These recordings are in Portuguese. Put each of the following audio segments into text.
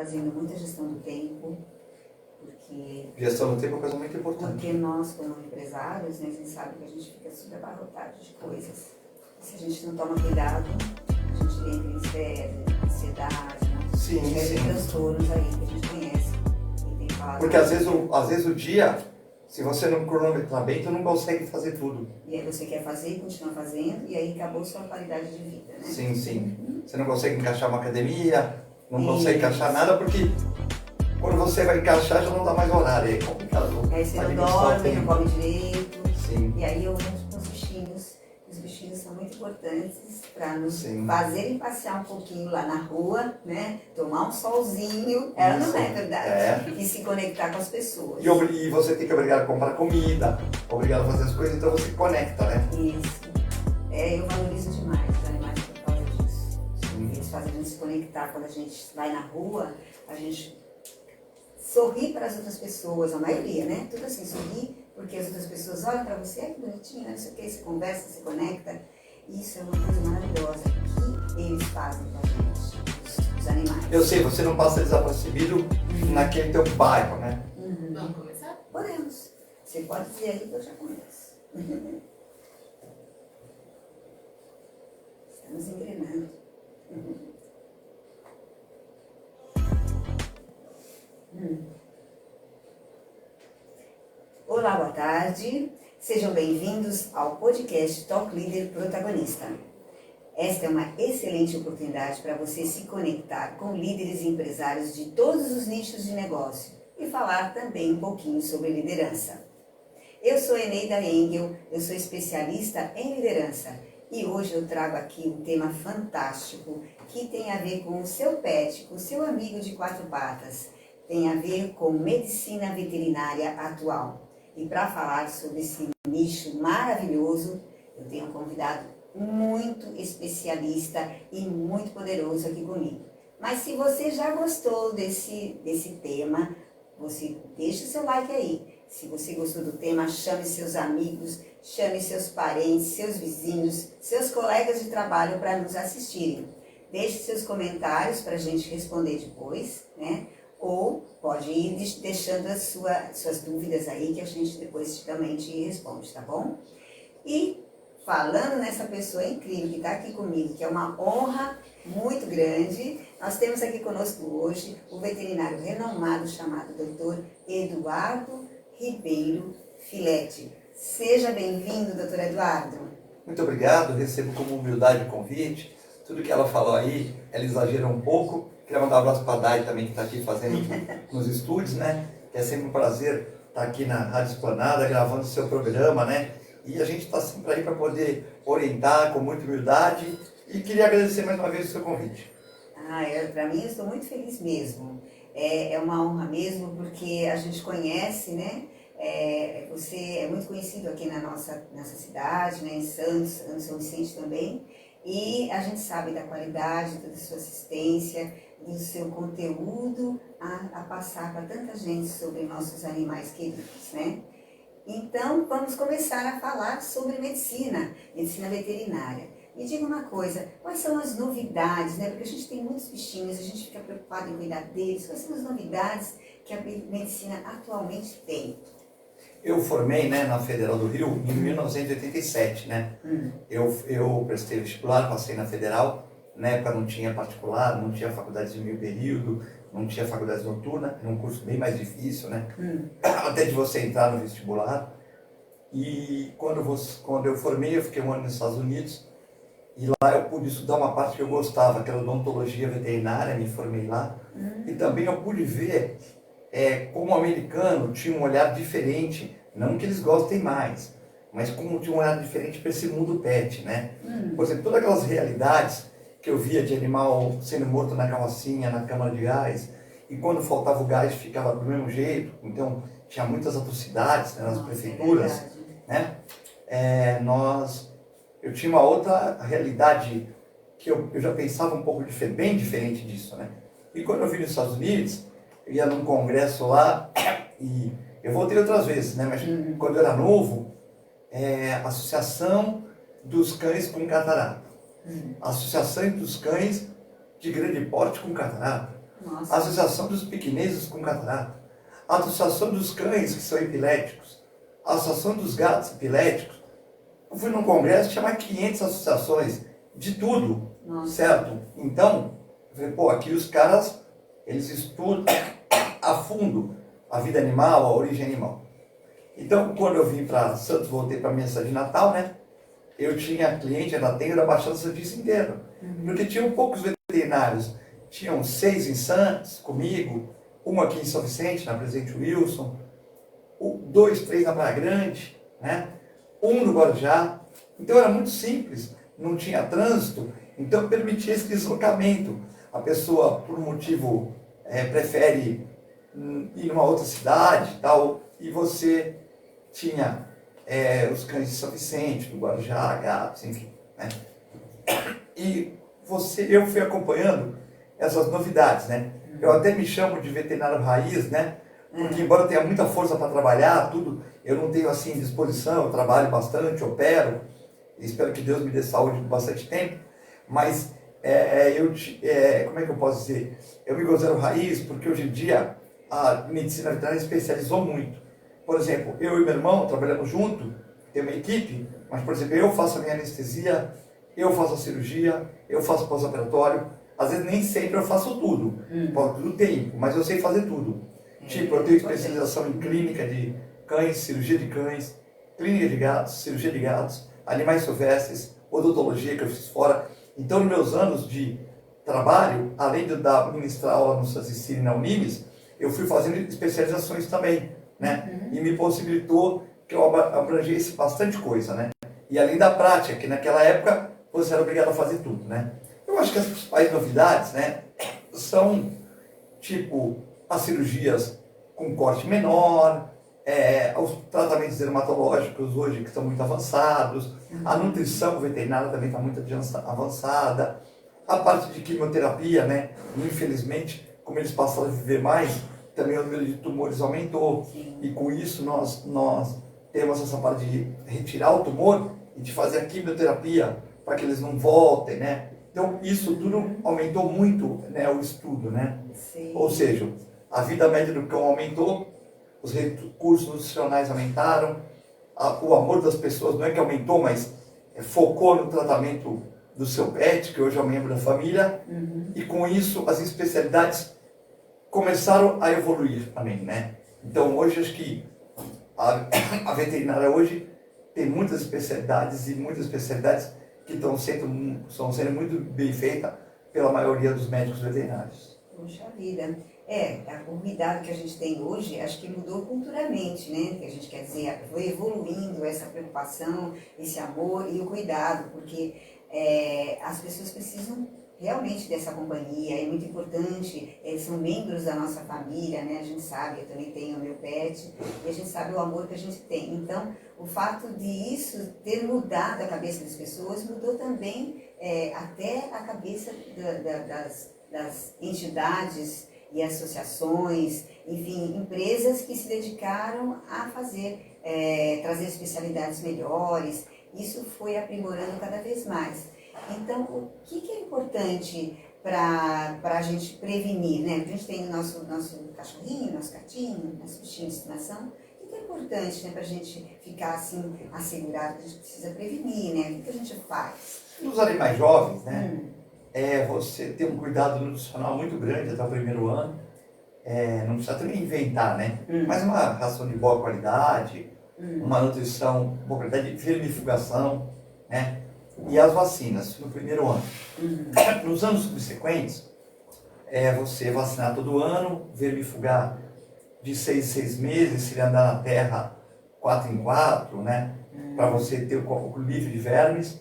fazendo muita gestão do tempo, porque... Gestão do tempo é uma coisa muito importante. Porque nós, como empresários, né, a gente sabe que a gente fica super abarrotado de coisas. Se a gente não toma cuidado, a gente entra em estresse, ansiedade, transtornos aí que a gente conhece. E tem falado porque às vezes o dia, se você não cronometrar bem, tu não consegue fazer tudo. E aí você quer fazer e continua fazendo, e aí acabou sua qualidade de vida, né? Sim, sim. Você não consegue encaixar uma academia, não consegue encaixar nada, porque quando você vai encaixar já não dá mais horário, é complicado. Aí você não dorme, não come direito. Sim. E aí eu vejo com os bichinhos. Os bichinhos são muito importantes para nos Sim. fazerem passear um pouquinho lá na rua, né? Tomar um solzinho, ela não é verdade? E se conectar com as pessoas. E você tem que obrigar a comprar comida, obrigado a fazer as coisas, então você conecta, né? Isso. Eu valorizo demais os animais por causa disso. Sim. Eles fazem a gente se conectar. Quando a gente vai na rua, a gente sorri para as outras pessoas, a maioria, né? Tudo assim, sorri, porque as outras pessoas olham para você, que bonitinho, não sei o que, você conversa, se conecta. Isso é uma coisa maravilhosa que eles fazem com a gente, os animais. Eu sei, você não passa desapercebido naquele teu bairro, né? Vamos começar? Podemos. Você pode dizer aí que eu já começo. Estamos engrenando. Olá, boa tarde. Sejam bem-vindos ao podcast Talk Leader Protagonista. Esta é uma excelente oportunidade para você se conectar com líderes e empresários de todos os nichos de negócio e falar também um pouquinho sobre liderança. Eu sou Eneida Engel, eu sou especialista em liderança e hoje eu trago aqui um tema fantástico que tem a ver com o seu pet, com o seu amigo de quatro patas. Tem a ver com medicina veterinária atual. E para falar sobre esse nicho maravilhoso, eu tenho um convidado muito especialista e muito poderoso aqui comigo. Mas se você já gostou desse tema, você deixa o seu like aí. Se você gostou do tema, chame seus amigos, chame seus parentes, seus vizinhos, seus colegas de trabalho para nos assistirem. Deixe seus comentários para a gente responder depois, né? Ou pode ir deixando as suas dúvidas aí que a gente depois também te responde, tá bom? E falando nessa pessoa incrível que está aqui comigo, que é uma honra muito grande, nós temos aqui conosco hoje o veterinário renomado chamado Dr. Eduardo Ribeiro Filete. Seja bem-vindo, Dr. Eduardo. Muito obrigado, recebo com humildade o convite. Tudo que ela falou aí, ela exagera um pouco. Queria mandar um abraço para a Dai também, que está aqui fazendo nos estúdios, né? Que é sempre um prazer estar aqui na Rádio Esplanada, gravando o seu programa, né? E a gente está sempre aí para poder orientar com muita humildade. E queria agradecer mais uma vez o seu convite. Para mim, eu estou muito feliz mesmo. É uma honra mesmo, porque a gente conhece, né? Você é muito conhecido aqui na nossa cidade, né? Em Santos, em São Vicente também. E a gente sabe da qualidade, da sua assistência, do seu conteúdo a passar para tanta gente sobre nossos animais queridos, né? Então, vamos começar a falar sobre medicina veterinária. Me diga uma coisa, quais são as novidades, né? Porque a gente tem muitos bichinhos, a gente fica preocupado em cuidar deles. Quais são as novidades que a medicina atualmente tem? Eu formei, né, na Federal do Rio em 1987, né? Eu prestei vestibular, passei na Federal. Na época não tinha particular, não tinha faculdade de meio período, não tinha faculdade noturna, era um curso bem mais difícil, né? Até de você entrar no vestibular. E quando eu formei, eu fiquei um ano nos Estados Unidos. E lá eu pude estudar uma parte que eu gostava, que era odontologia veterinária, me formei lá. E também eu pude ver como o americano tinha um olhar diferente, não que eles gostem mais, mas como tinha um olhar diferente para esse mundo pet, né? Por exemplo, todas aquelas realidades que eu via de animal sendo morto na carrocinha, na câmara de gás, e quando faltava o gás ficava do mesmo jeito, então tinha muitas atrocidades, né, nas prefeituras, né? Eu tinha uma outra realidade que eu já pensava um pouco bem diferente disso, né? E quando eu vim nos Estados Unidos, eu ia num congresso lá, e eu voltei outras vezes, né? Mas quando eu era novo, a Associação dos Cães com Catarata. Associação dos Cães de Grande Porte com Catarata. a Associação dos Pequeneses com Catarata, a Associação dos Cães que são epiléticos, a Associação dos Gatos epiléticos. Eu fui num congresso que chama 500 associações, de tudo, certo? Então, eu falei, pô, aqui os caras, eles estudam a fundo a vida animal, a origem animal. Então, quando eu vim para Santos, voltei para minha cidade de Natal, né? Eu tinha cliente, ainda tenho, da Baixada Santista inteira. Porque tinham poucos veterinários. Tinham 6 em Santos, comigo, um aqui em São Vicente, na Presidente Wilson, 2, 3 na Praia Grande, né? Um no Guarujá. Então era muito simples, não tinha trânsito, então permitia esse deslocamento. A pessoa, por um motivo, prefere ir numa outra cidade, tal, e você tinha os cães de São Vicente, do Guarujá, gatos, enfim, né? E eu fui acompanhando essas novidades, né? Eu até me chamo de veterinário raiz, né? Porque embora eu tenha muita força para trabalhar, tudo, eu não tenho assim disposição, eu trabalho bastante, opero, espero que Deus me dê saúde por bastante tempo, mas como é que eu posso dizer? Eu me considero raiz porque hoje em dia a medicina veterinária especializou muito. Por exemplo, eu e meu irmão trabalhamos junto, tem uma equipe, mas por exemplo, eu faço a minha anestesia, eu faço a cirurgia, eu faço pós-operatório, às vezes nem sempre eu faço tudo, por tudo tempo, mas eu sei fazer tudo. Tipo, eu tenho especialização em clínica de cães, cirurgia de cães, clínica de gatos, cirurgia de gatos, animais silvestres, odontologia que eu fiz fora. Então, nos meus anos de trabalho, além de ministrar aula no Sancicine e na Unimes, eu fui fazendo especializações também, né? E me possibilitou que eu abrangesse bastante coisa, né? E além da prática, que naquela época você era obrigado a fazer tudo, né? Eu acho que as principais novidades, né, são, tipo, as cirurgias com corte menor, os tratamentos dermatológicos hoje que estão muito avançados, a nutrição veterinária também está muito avançada, a parte de quimioterapia, né, infelizmente, como eles passaram a viver mais, também o número de tumores aumentou. Sim. E com isso nós temos essa parte de retirar o tumor e de fazer a quimioterapia para que eles não voltem, né? Então isso tudo aumentou muito, né, o estudo, né? Sim. Ou seja, a vida média do cão aumentou, os recursos nutricionais aumentaram, o amor das pessoas não é que aumentou, mas focou no tratamento do seu pet, que hoje é um membro da família, e com isso as especialidades começaram a evoluir também, né? Então hoje acho que a veterinária hoje tem muitas especialidades e muitas especialidades que estão sendo muito bem feitas pela maioria dos médicos veterinários. Puxa vida. O cuidado que a gente tem hoje, acho que mudou culturalmente, né? Que a gente quer dizer, foi evoluindo essa preocupação, esse amor e o cuidado, porque as pessoas precisam realmente dessa companhia, é muito importante, eles são membros da nossa família, né? A gente sabe, eu também tenho o meu pet, e a gente sabe o amor que a gente tem. Então, o fato de isso ter mudado a cabeça das pessoas, mudou também até a cabeça das entidades e associações, enfim, empresas que se dedicaram a trazer especialidades melhores. Isso foi aprimorando cada vez mais. Então, o que é importante para a gente prevenir, né? A gente tem o nosso cachorrinho, nosso gatinho, nosso bichinho de estimação. O que é importante, né, para a gente ficar assim, assegurado que a gente precisa prevenir, né? O que a gente faz? Nos animais jovens, né? Você ter um cuidado nutricional muito grande até o primeiro ano. Não precisa também inventar, né? Mas uma ração de boa qualidade, uma nutrição de boa qualidade, vermifugação, né? E as vacinas no primeiro ano. Nos anos subsequentes, você vacinar todo ano, vermifugar de 6 em 6 meses, se ele andar na terra 4 em 4, né? Para você ter o livre de vermes,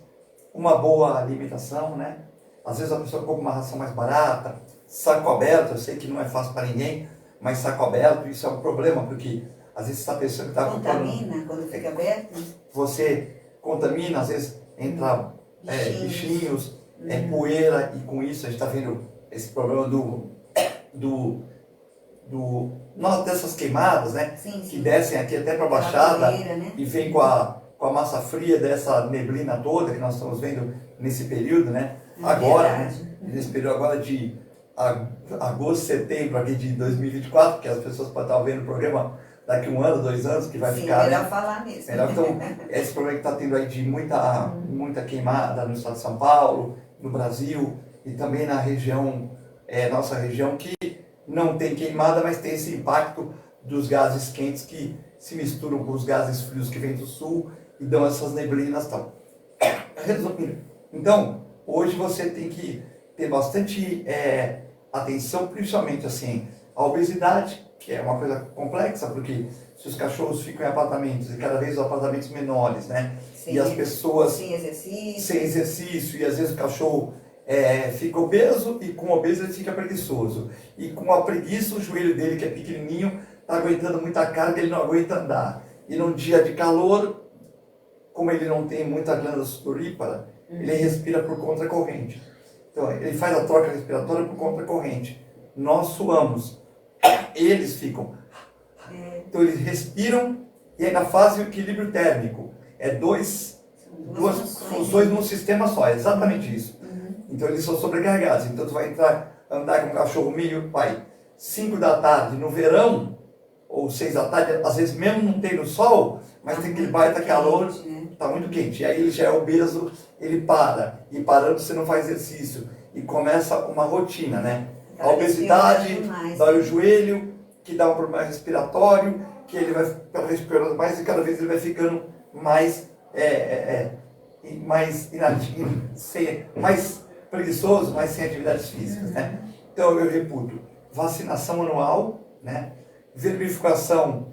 uma boa alimentação, né? Às vezes a pessoa compra uma ração mais barata, saco aberto, eu sei que não é fácil para ninguém, mas saco aberto, isso é um problema, porque às vezes está pensando que está comprando... Contamina quando fica aberto? Você contamina, às vezes entra bichinhos, poeira, e com isso a gente está vendo esse problema dessas queimadas, né? Sim. Que descem aqui até para a Baixada, poeira, né? E vem com a massa fria dessa neblina toda que nós estamos vendo nesse período, né? Agora, né? Nesse período agora de agosto, setembro aqui de 2024, que as pessoas podem estar vendo o programa daqui 1 ano, 2 anos, que vai Sim, ficar... melhor falar mesmo. Melhor, então, esse problema que está tendo aí de muita queimada no estado de São Paulo, no Brasil, e também na região, nossa região, que não tem queimada, mas tem esse impacto dos gases quentes que se misturam com os gases frios que vêm do sul e dão essas neblinas e tal. Resumindo, então, hoje você tem que ter bastante atenção, principalmente assim, a obesidade, que é uma coisa complexa, porque se os cachorros ficam em apartamentos, e cada vez os apartamentos menores, né? Sim, e as pessoas... Sem exercício. Sem exercício, e às vezes o cachorro fica obeso, e com obeso ele fica preguiçoso. E com a preguiça, o joelho dele, que é pequenininho, está aguentando muita carga, ele não aguenta andar. E num dia de calor, como ele não tem muita glândula sudorípara, ele respira por conta corrente. Então, ele faz a troca respiratória por conta corrente. Nós suamos. Eles ficam. Então, eles respiram e ainda fazem o equilíbrio térmico. Duas funções num sistema só. É exatamente isso. Então, eles são sobrecarregados. Então, tu vai andar com um cachorro meio, 5 da tarde no verão, ou 6 da tarde, às vezes mesmo não tem no sol, mas tem aquele baita calor, está muito quente. E aí ele já é obeso, ele para. E parando você não faz exercício. E começa uma rotina, né? A obesidade, dói o joelho, que dá um problema respiratório, que ele vai respirando mais e cada vez ele vai ficando mais, mais preguiçoso, mais sem atividades físicas, né? Então eu reputo vacinação anual, né? Verificação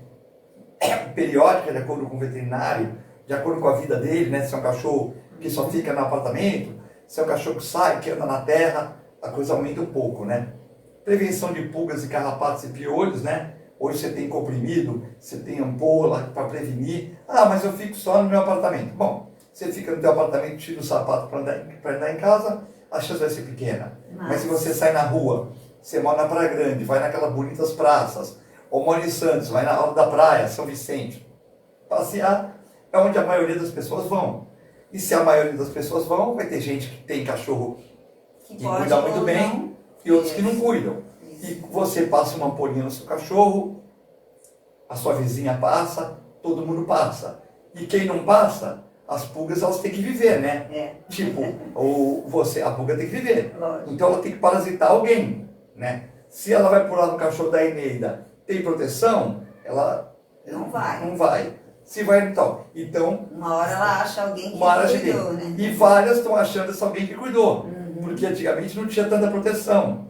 periódica de acordo com o veterinário, de acordo com a vida dele, né? Se é um cachorro que só fica no apartamento, se é um cachorro que sai, que anda na terra, a coisa aumenta um pouco, né? Prevenção de pulgas e carrapatos e piolhos, né? Hoje você tem comprimido, você tem ampola para prevenir. Ah, mas eu fico só no meu apartamento. Bom, você fica no teu apartamento, tira o sapato para andar em casa, a chance vai ser pequena. Mas se você sai na rua, você mora na Praia Grande, vai naquelas bonitas praças, ou mora em Santos, vai na Orla da Praia, São Vicente, passear é onde a maioria das pessoas vão. E se a maioria das pessoas vão, vai ter gente que tem cachorro que cuida muito bem e outros que não cuidam. E você passa uma ampolinha no seu cachorro, a sua vizinha passa, todo mundo passa. E quem não passa, as pulgas elas têm que viver, né? Tipo, a pulga tem que viver. Lógico. Então ela tem que parasitar alguém, né? Se ela vai pular no cachorro da Eneida, tem proteção, ela não vai. Não vai. Se vai, então uma hora ela acha alguém que cuidou, né? E várias estão achando essa alguém que cuidou. Porque antigamente não tinha tanta proteção.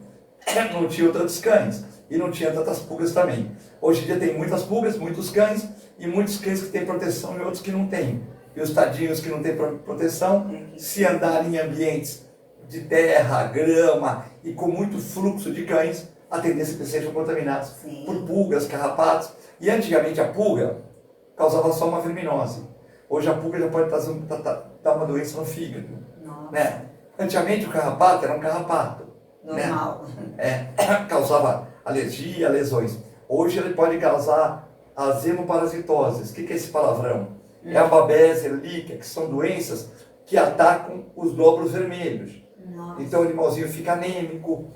Não tinha tantos cães. E não tinha tantas pulgas também. Hoje em dia tem muitas pulgas, muitos cães, e muitos cães que têm proteção e outros que não têm. E os tadinhos que não têm proteção, se andarem em ambientes de terra, grama e com muito fluxo de cães, a tendência é que sejam contaminados por pulgas, carrapatos. E antigamente a pulga causava só uma verminose. Hoje a pulga já pode dar uma doença no fígado. Né? Antigamente o carrapato era um carrapato. Normal. Né? Causava alergia, lesões. Hoje ele pode causar as hemoparasitoses. O que é esse palavrão? É a babésia, líquia, que são doenças que atacam os glóbulos vermelhos. Nossa. Então o animalzinho fica anêmico,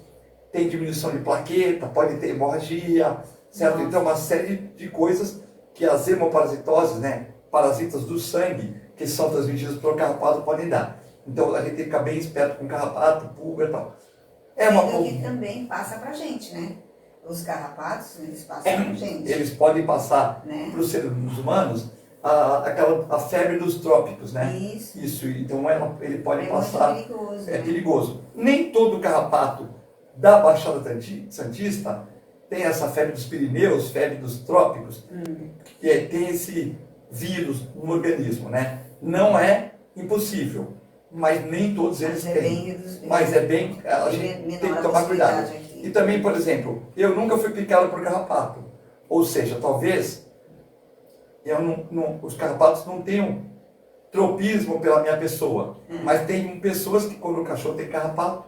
tem diminuição de plaqueta, pode ter hemorragia, certo? Então uma série de coisas que as hemoparasitoses, né, parasitas do sangue, que são transmitidos pelo carrapato, podem dar. Então a gente tem que ficar bem esperto com carrapato, pulga e tal. Que também passa pra gente, né? Os carrapatos, eles passam pra gente. Eles podem passar, né, para os seres humanos a febre dos trópicos, né? Isso. Então ele pode passar. Muito perigoso, é perigoso. Nem todo carrapato da Baixada Santista tem essa febre dos Pirineus, febre dos trópicos, que tem esse vírus no organismo, né? Não é impossível, mas nem todos eles têm. Mas é bem, a gente tem que tomar cuidado. E também, por exemplo, eu nunca fui picado por carrapato. Ou seja, talvez os carrapatos não tenham tropismo pela minha pessoa. Mas tem pessoas que, quando o cachorro tem carrapato,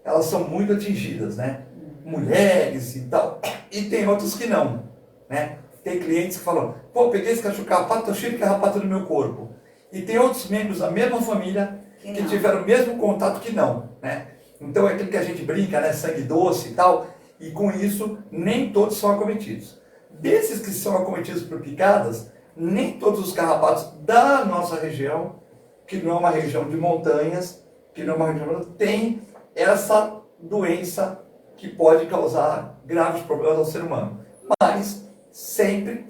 elas são muito atingidas, né? Mulheres e tal. E tem outros que não, né? Tem clientes que falam, pô, peguei esse cachorro carrapato, tô cheio de carrapato no meu corpo. E tem outros membros da mesma família que tiveram o mesmo contato que não, né? Então é aquilo que a gente brinca, né? Sangue doce e tal. E com isso, nem todos são acometidos. Desses que são acometidos por picadas, nem todos os carrapatos da nossa região, que não é uma região de montanhas, que não é uma região, tem essa doença que pode causar graves problemas ao ser humano. Mas sempre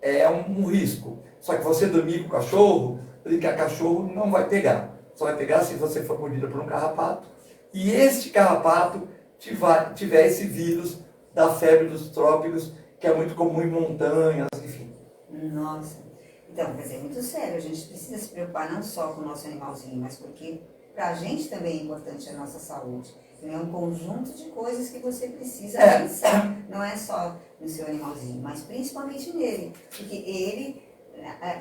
é um risco. Só que você dormir com o cachorro, brincar cachorro não vai pegar. Só vai pegar se você for mordida por um carrapato. E este carrapato tiver esse vírus da febre dos trópicos, que é muito comum em montanhas, enfim. Nossa. Então, quer dizer, é muito sério. A gente precisa se preocupar não só com o nosso animalzinho, mas porque para a gente também é importante a nossa saúde. É um conjunto de coisas que você precisa pensar. Não é só no seu animalzinho, mas principalmente nele. Porque ele,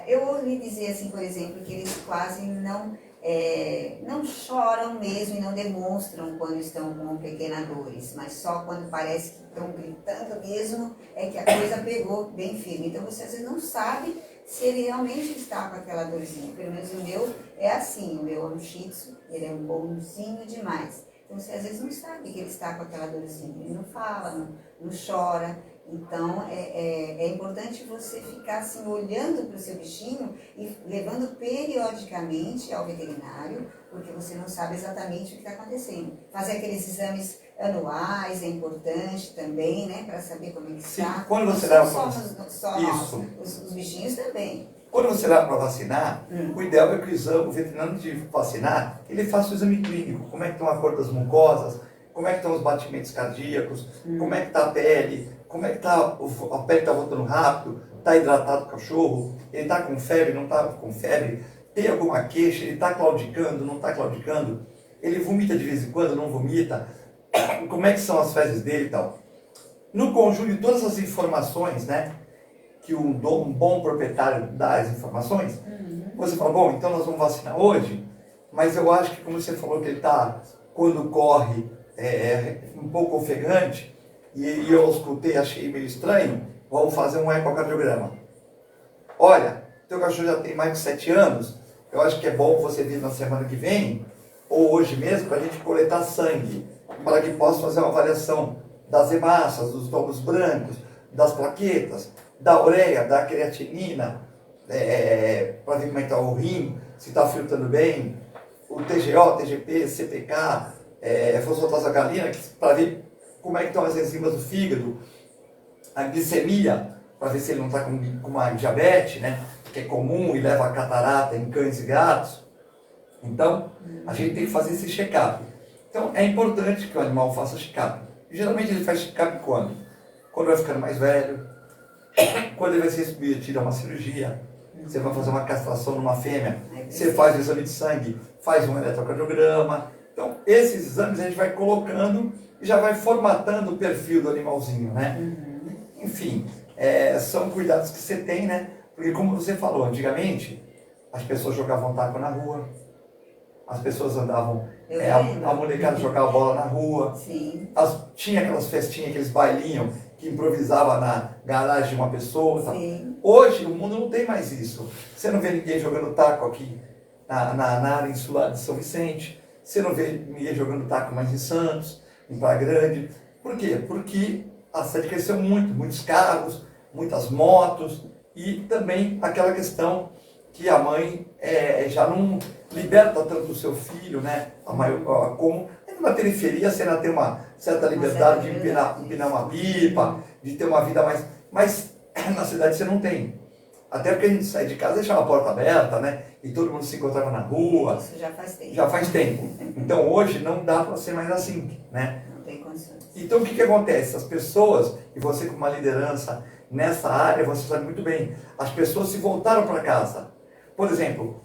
eu ouvi dizer assim, por exemplo, que eles quase não choram mesmo e não demonstram quando estão com pequenas dores, mas só quando parece que estão gritando mesmo é que a coisa pegou bem firme. Então você às vezes não sabe se ele realmente está com aquela dorzinha. Pelo menos o meu é assim, o meu é um shih tzu, ele é um bonzinho demais. Então você às vezes não sabe que ele está com aquela dorzinha, ele não fala, não chora. Então é importante você ficar assim olhando para o seu bichinho e levando periodicamente ao veterinário, porque você não sabe exatamente o que está acontecendo. Fazer aqueles exames anuais é importante também, né, para saber como é que está. Sim, quando você leva só isso. Os bichinhos também. Quando você leva para vacinar, o ideal é que o veterinário de vacinar, ele faça o exame clínico, como é que estão a cor das mucosas, como é que estão os batimentos cardíacos, como é que está a pele, como é que está a pele, está voltando rápido, está hidratado o cachorro, ele está com febre, não está com febre, tem alguma queixa, ele está claudicando, não está claudicando, ele vomita de vez em quando, não vomita, como é que são as fezes dele e tal. No conjunto de todas as informações, né, que um bom proprietário dá as informações, você fala, bom, então nós vamos vacinar hoje, mas eu acho que como você falou que ele está, quando corre, um pouco ofegante, e eu escutei, achei meio estranho, vamos fazer um ecocardiograma. Olha, teu cachorro já tem mais de 7 anos, eu acho que é bom você vir na semana que vem, ou hoje mesmo, para a gente coletar sangue, para que possa fazer uma avaliação das hemácias, dos glóbulos brancos, das plaquetas, da ureia, da creatinina, para ver como é que está o rim, se está filtrando bem, o TGO, TGP, CPK, fosfatase-galina, para ver como é que estão as enzimas do fígado, a glicemia, para ver se ele não está com uma diabetes, né, que é comum e leva a catarata em cães e gatos. Então, a gente tem que fazer esse check-up. Então, é importante que o animal faça check-up. Geralmente ele faz check-up quando? Quando vai ficando mais velho, quando ele vai ser submetido a uma cirurgia, você vai fazer uma castração numa fêmea, você faz o exame de sangue, faz um eletrocardiograma. Então, esses exames a gente vai colocando e já vai formatando o perfil do animalzinho, né? Enfim, são cuidados que você tem, né? Porque como você falou, antigamente, as pessoas jogavam taco na rua, as pessoas andavam, a molecada jogava bola na rua, tinha aquelas festinhas, aqueles bailinhos que improvisava na garagem de uma pessoa. Hoje o mundo não tem mais isso. Você não vê ninguém jogando taco aqui na área insular de São Vicente, você não vê ninguém jogando taco mais em Santos, em Praia Grande. Por quê? Porque a cidade cresceu muito, muitos carros, muitas motos e também aquela questão que a mãe já não liberta tanto o seu filho, né? Como na periferia você ainda tem uma certa liberdade de empinar uma pipa, de ter uma vida mais... Mas na cidade você não tem. Até porque a gente sai de casa e deixava a porta aberta, né? E todo mundo se encontrava na rua. Isso já faz tempo. Já faz tempo. Então hoje não dá para ser mais assim, né? Não tem condições. Então o que acontece? As pessoas, e você como uma liderança nessa área, você sabe muito bem, as pessoas se voltaram para casa. Por exemplo,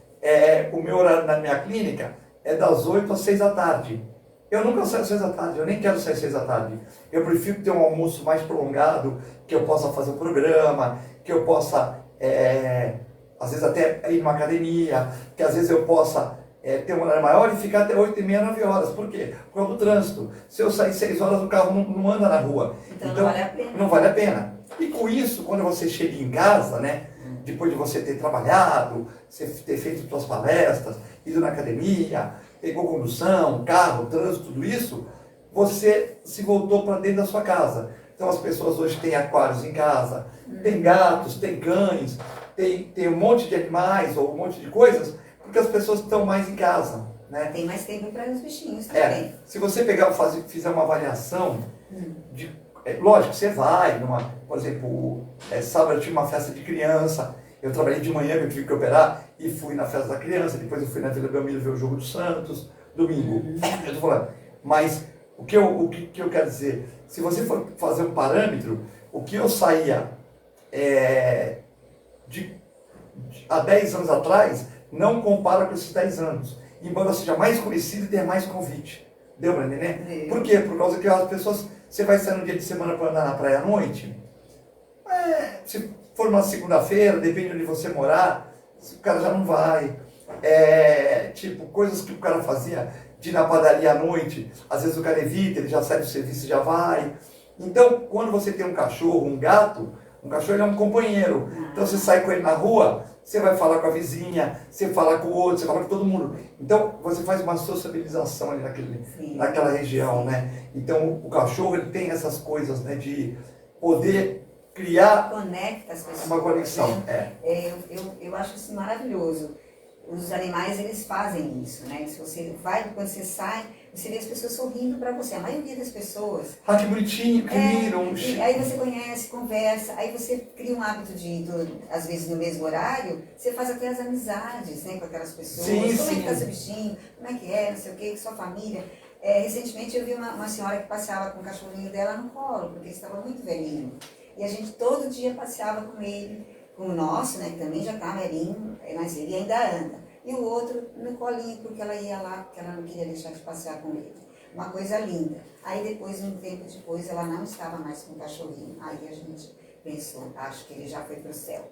o meu horário na minha clínica é das 8 às 6 da tarde. Eu nunca saio às 6 da tarde, eu nem quero sair às 6 da tarde. Eu prefiro ter um almoço mais prolongado, que eu possa fazer um programa, que eu possa, às vezes até ir numa academia, que às vezes eu possa ter um horário maior e ficar até 8h30, 9 horas. Por quê? Por causa do trânsito. Se eu sair 6 horas, o carro não anda na rua. Então não vale a pena. Não vale a pena. E com isso, quando você chega em casa, né, depois de você ter trabalhado, você ter feito suas palestras, ido na academia, pegou condução, carro, trânsito, tudo isso, você se voltou para dentro da sua casa. Então as pessoas hoje têm aquários em casa, tem gatos, tem cães, tem um monte de animais ou um monte de coisas, porque as pessoas estão mais em casa. Né? Tem mais tempo para os bichinhos também. Se você pegar, fizer uma avaliação, lógico, você vai, por exemplo, sábado eu tinha uma festa de criança, eu trabalhei de manhã, eu tive que operar, e fui na festa da criança, depois eu fui na Vila Belmiro ver o jogo do Santos, domingo. Eu tô falando, mas o que eu quero dizer, se você for fazer um parâmetro, o que eu saía há 10 anos atrás, não compara com esses 10 anos. Embora eu seja mais conhecido e tenha mais convite. Deu para entender? Por quê? Por causa que as pessoas... Você vai sair no dia de semana para andar na praia à noite? Se for uma segunda-feira, depende de onde você morar, o cara já não vai. Tipo, coisas que o cara fazia de ir na padaria à noite, às vezes o cara evita, ele já sai do serviço e já vai. Então, quando você tem um cachorro, um gato, um cachorro ele é um companheiro. Então você sai com ele na rua, você vai falar com a vizinha, você fala com o outro, você fala com todo mundo. Então você faz uma sociabilização ali naquela região, né? Então o cachorro ele tem essas coisas, né, de poder criar conecta as pessoas, uma conexão. Eu acho isso maravilhoso. Os animais, eles fazem isso, né? Se você vai, quando você sai, você vê as pessoas sorrindo para você. A maioria das pessoas... Ah, que bonitinho, que lindo. Aí você conhece, conversa, aí você cria um hábito às vezes no mesmo horário, você faz até as amizades, né, com aquelas pessoas. Como é que tá seu bichinho? Como é que não sei o que, sua família. Recentemente eu vi uma senhora que passeava com o cachorrinho dela no colo, porque ele estava muito velhinho. E a gente todo dia passeava com ele, com o nosso, né, que também já está velhinho, mas ele ainda anda. E o outro no colinho, porque ela ia lá, porque ela não queria deixar de passear com ele. Uma coisa linda. Aí depois, um tempo depois, ela não estava mais com o cachorrinho. Aí a gente pensou, acho que ele já foi para o céu.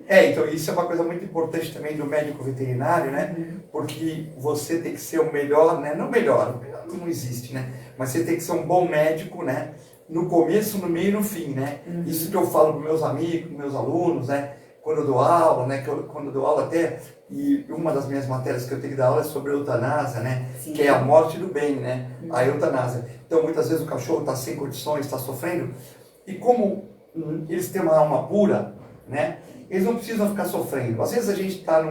Então isso é uma coisa muito importante também do médico veterinário, né? Porque você tem que ser o melhor, né? Não melhor, o melhor não existe, né? Mas você tem que ser um bom médico, né? No começo, no meio e no fim, né? Isso que eu falo para meus amigos, meus alunos, né? Quando eu dou aula, né? Quando eu dou aula até, e uma das minhas matérias que eu tenho que dar aula é sobre a eutanásia, né? Sim. Que é a morte do bem, né? A eutanásia. Então, muitas vezes o cachorro está sem condições, está sofrendo, e como eles têm uma alma pura, né? Eles não precisam ficar sofrendo. Às vezes a gente está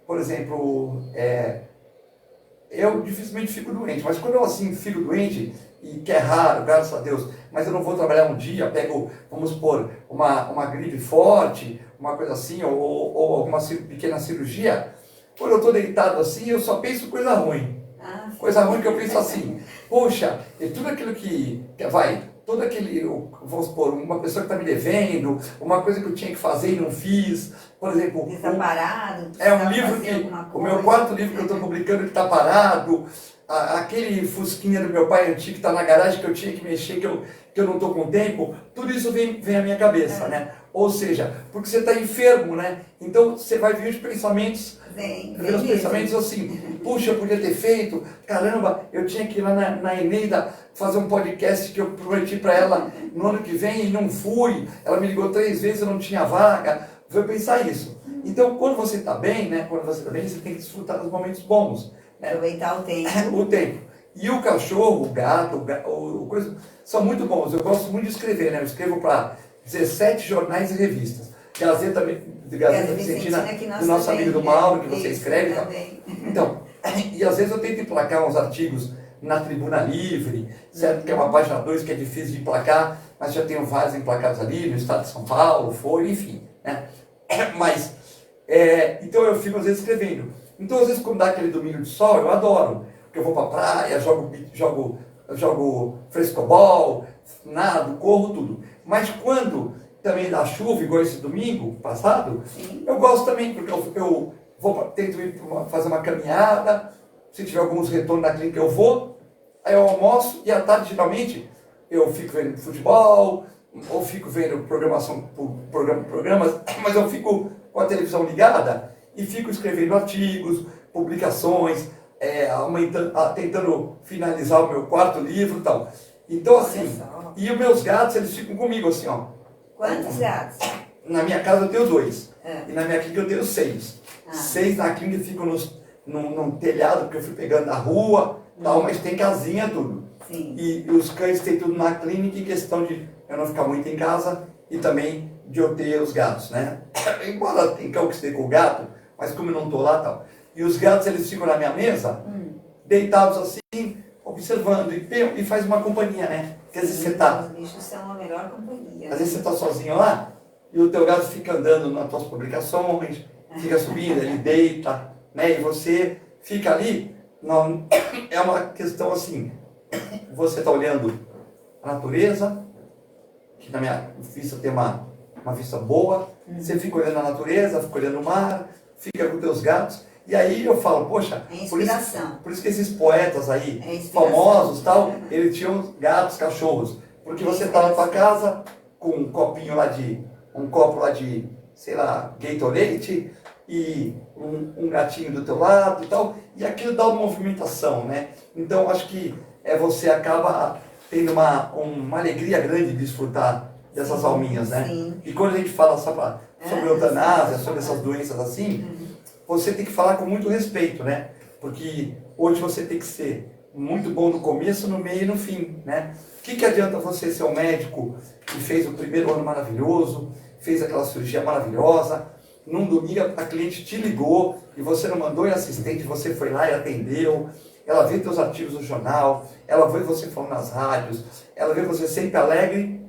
por exemplo, eu dificilmente fico doente, mas quando eu assim fico doente, e que é raro, graças a Deus, mas eu não vou trabalhar um dia, pego, vamos supor, uma gripe forte, uma coisa assim, ou alguma pequena cirurgia, quando eu estou deitado assim, eu só penso coisa ruim. Coisa ruim que eu penso assim, poxa, e tudo aquilo todo aquele, vamos supor, uma pessoa que está me devendo, uma coisa que eu tinha que fazer e não fiz, por exemplo... Está parado, um livro que, o meu quarto livro que eu estou publicando que está parado, aquele fusquinha do meu pai antigo que está na garagem que eu tinha que mexer, que eu não estou com tempo, tudo isso vem à minha cabeça, né? Ou seja, porque você está enfermo, né? Então você vai ver os pensamentos, os pensamentos assim, puxa, eu podia ter feito, caramba, eu tinha que ir lá na Eneida fazer um podcast que eu prometi para ela no ano que vem e não fui, ela me ligou 3 vezes, eu não tinha vaga, vou pensar isso. Então, quando você está bem, né? Quando você está bem, você tem que desfrutar dos momentos bons. Né? Aproveitar o tempo. O tempo. E o cachorro, o gato, coisa, são muito bons. Eu gosto muito de escrever, né? Eu escrevo para 17 jornais e revistas. Gazeta Vicentina, do nosso também, amigo do Mauro, que você escreve. Então, e às vezes eu tento emplacar uns artigos na Tribuna Livre, certo? Que é uma página 2 que é difícil de emplacar, mas já tenho vários emplacados ali, no estado de São Paulo, enfim. Né? Mas, então eu fico às vezes escrevendo. Então às vezes quando dá aquele domingo de sol, eu adoro. Porque eu vou pra praia, jogo frescobol, nado, corro, tudo. Mas quando também dá chuva, igual esse domingo passado, sim, eu gosto também, porque eu tento ir fazer uma caminhada, se tiver alguns retornos da clínica eu vou, aí eu almoço e à tarde geralmente eu fico vendo futebol, ou fico vendo programas, mas eu fico com a televisão ligada e fico escrevendo artigos, publicações, tentando finalizar o meu 4º livro e tal. Então assim, e os meus gatos, eles ficam comigo assim, ó. Quantos gatos? Na minha casa eu tenho 2, e na minha clínica eu tenho 6. 6 na clínica ficam num telhado, porque eu fui pegando na rua, tal, mas tem casinha, tudo. Sim. E os cães têm tudo na clínica, em questão de eu não ficar muito em casa e também de eu ter os gatos, né? Embora tem cão que esteja com o gato, mas como eu não estou lá, tal. E os gatos, eles ficam na minha mesa, deitados assim, observando, e faz uma companhia, né? Porque às vezes você tá... Os bichos são a melhor companhia. Às vezes você tá sozinho lá, e o teu gato fica andando nas tuas publicações, fica subindo, ele deita, né? E você fica ali, não, é uma questão assim, você está olhando a natureza, que na minha vista tem uma vista boa, você fica olhando a natureza, fica olhando o mar, fica com teus gatos, e aí eu falo, poxa, É inspiração. por isso que esses poetas aí, É inspiração. famosos tal, eles tinham gatos, cachorros, porque você está na tua casa com um copinho lá um copo lá de, sei lá, Gatorade, e um gatinho do teu lado e tal, e aquilo dá uma movimentação, né? Então acho que você acaba tendo uma alegria grande de desfrutar dessas alminhas, né? Sim. E quando a gente fala sobre eutanásia, sobre essas doenças assim, você tem que falar com muito respeito, né? Porque hoje você tem que ser muito bom no começo, no meio e no fim, né? O que adianta você ser um médico que fez o primeiro ano maravilhoso, fez aquela cirurgia maravilhosa, num domingo a cliente te ligou e você não mandou em assistente, você foi lá e atendeu, ela vê teus artigos no jornal, ela vê você falando nas rádios, ela vê você sempre alegre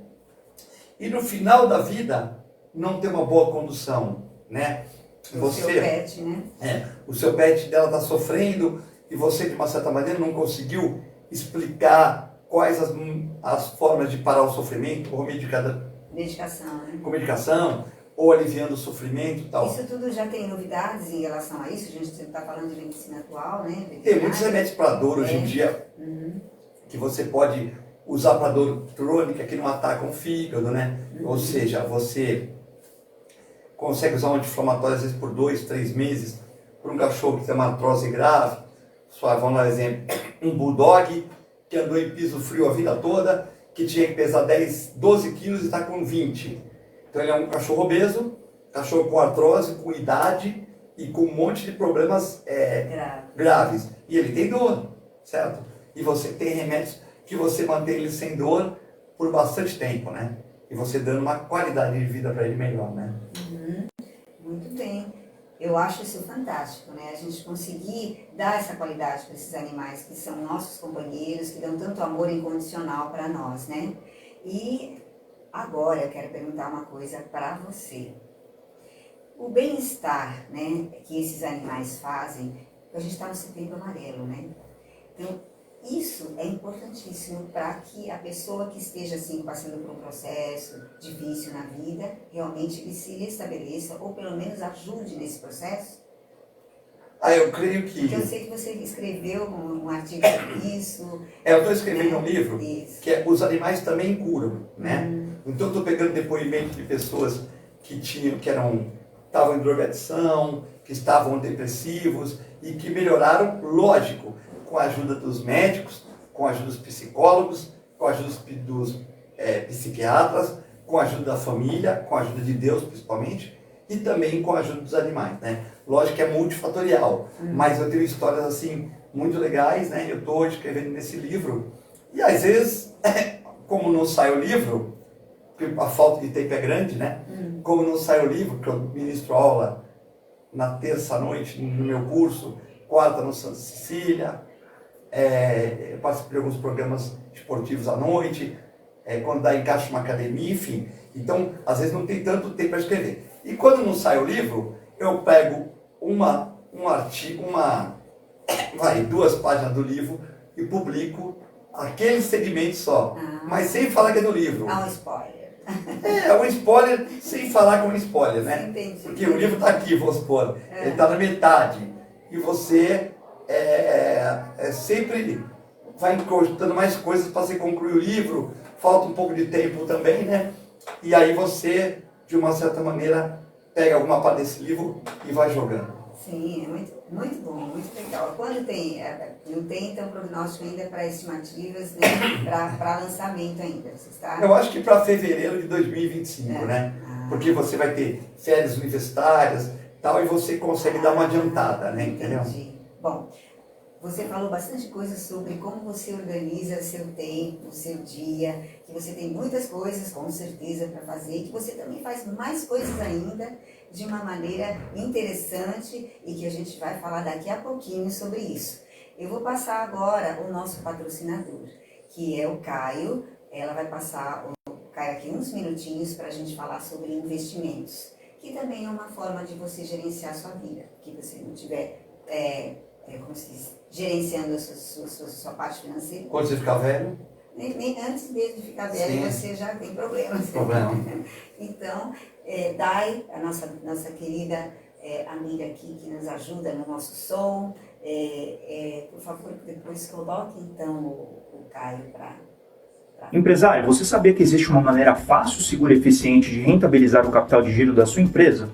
e no final da vida não tem uma boa condução, né? O seu pet, né? O seu pet dela está sofrendo e você de uma certa maneira não conseguiu explicar quais as formas de parar o sofrimento ou Medicação, né? com medicação ou aliviando o sofrimento e tal. Isso tudo já tem novidades em relação a isso? A gente está falando de medicina atual, né? Tem muitos remédios para dor hoje em dia que você pode usar para dor crônica que não atacam o fígado, né? Ou seja, você consegue usar um anti-inflamatório às vezes por 2, 3 meses para um cachorro que tem uma artrose grave. Só vamos dar um exemplo, um bulldog que andou em piso frio a vida toda, que tinha que pesar 10, 12 quilos e está com 20. Então ele é um cachorro obeso, cachorro com artrose, com idade e com um monte de problemas graves. E ele tem dor, certo? E você tem remédios que você mantém ele sem dor por bastante tempo, né? E você dando uma qualidade de vida para ele melhor, né? Muito bem. Eu acho isso fantástico, né? A gente conseguir dar essa qualidade para esses animais que são nossos companheiros, que dão tanto amor incondicional para nós, né? E agora eu quero perguntar uma coisa para você. O bem-estar, né, que esses animais fazem, a gente está no Setembro Amarelo, né? Então, isso é importantíssimo para que a pessoa que esteja assim passando por um processo difícil na vida, realmente ele se restabeleça ou pelo menos ajude nesse processo. Eu creio que... Porque eu sei que você escreveu um artigo sobre isso. Eu estou escrevendo um livro Isso. que é Os Animais Também Curam, né? Então eu estou pegando depoimento de pessoas que estavam em drogadição, que estavam depressivos e que melhoraram, lógico, com a ajuda dos médicos, com a ajuda dos psicólogos, com a ajuda dos psiquiatras, com a ajuda da família, com a ajuda de Deus principalmente, e também com a ajuda dos animais, né? Lógico que é multifatorial, mas eu tenho histórias assim muito legais, né? Eu estou escrevendo nesse livro, e às vezes, como não sai o livro, porque a falta de tempo é grande, né? Como não sai o livro, porque eu ministro aula na terça-noite no meu curso, quarta no Santa Cecília, eu participo de alguns programas esportivos à noite, quando dá encaixe uma academia, enfim. Então, às vezes não tem tanto tempo para escrever. E quando não sai o livro, eu pego um artigo, 2 páginas do livro e publico aquele segmento só, mas sem falar que é do livro. Um spoiler. É um spoiler sem falar com um spoiler, né? Entendi. Porque o livro está aqui, vamos supor, ele está na metade. E você sempre vai encostando mais coisas para você concluir o livro, falta um pouco de tempo também, né? E aí você, de uma certa maneira, pega alguma parte desse livro e vai jogando. Sim, é muito bom, muito legal. Quando tem, não tem então prognóstico ainda para estimativas, né, para lançamento ainda, você está? Eu acho que para fevereiro de 2025, né? Porque você vai ter férias universitárias, tal, e você consegue dar uma adiantada, né? Entendeu? Entendi. Bom, você falou bastante coisa sobre como você organiza seu tempo, seu dia, que você tem muitas coisas, com certeza, para fazer, e que você também faz mais coisas ainda de uma maneira interessante e que a gente vai falar daqui a pouquinho sobre isso. Eu vou passar agora o nosso patrocinador, que é o Caio. Ela vai passar o Caio aqui uns minutinhos para a gente falar sobre investimentos, que também é uma forma de você gerenciar a sua vida, que você não tiver... como se diz, gerenciando a sua parte financeira. Quando você ficar velho? Nem antes mesmo de ficar velho, Sim. você já tem problemas. Problema. Então, Dai, a nossa querida amiga aqui que nos ajuda no nosso som, por favor, depois coloque então o Caio para... Empresário, você sabia que existe uma maneira fácil, segura e eficiente de rentabilizar o capital de giro da sua empresa?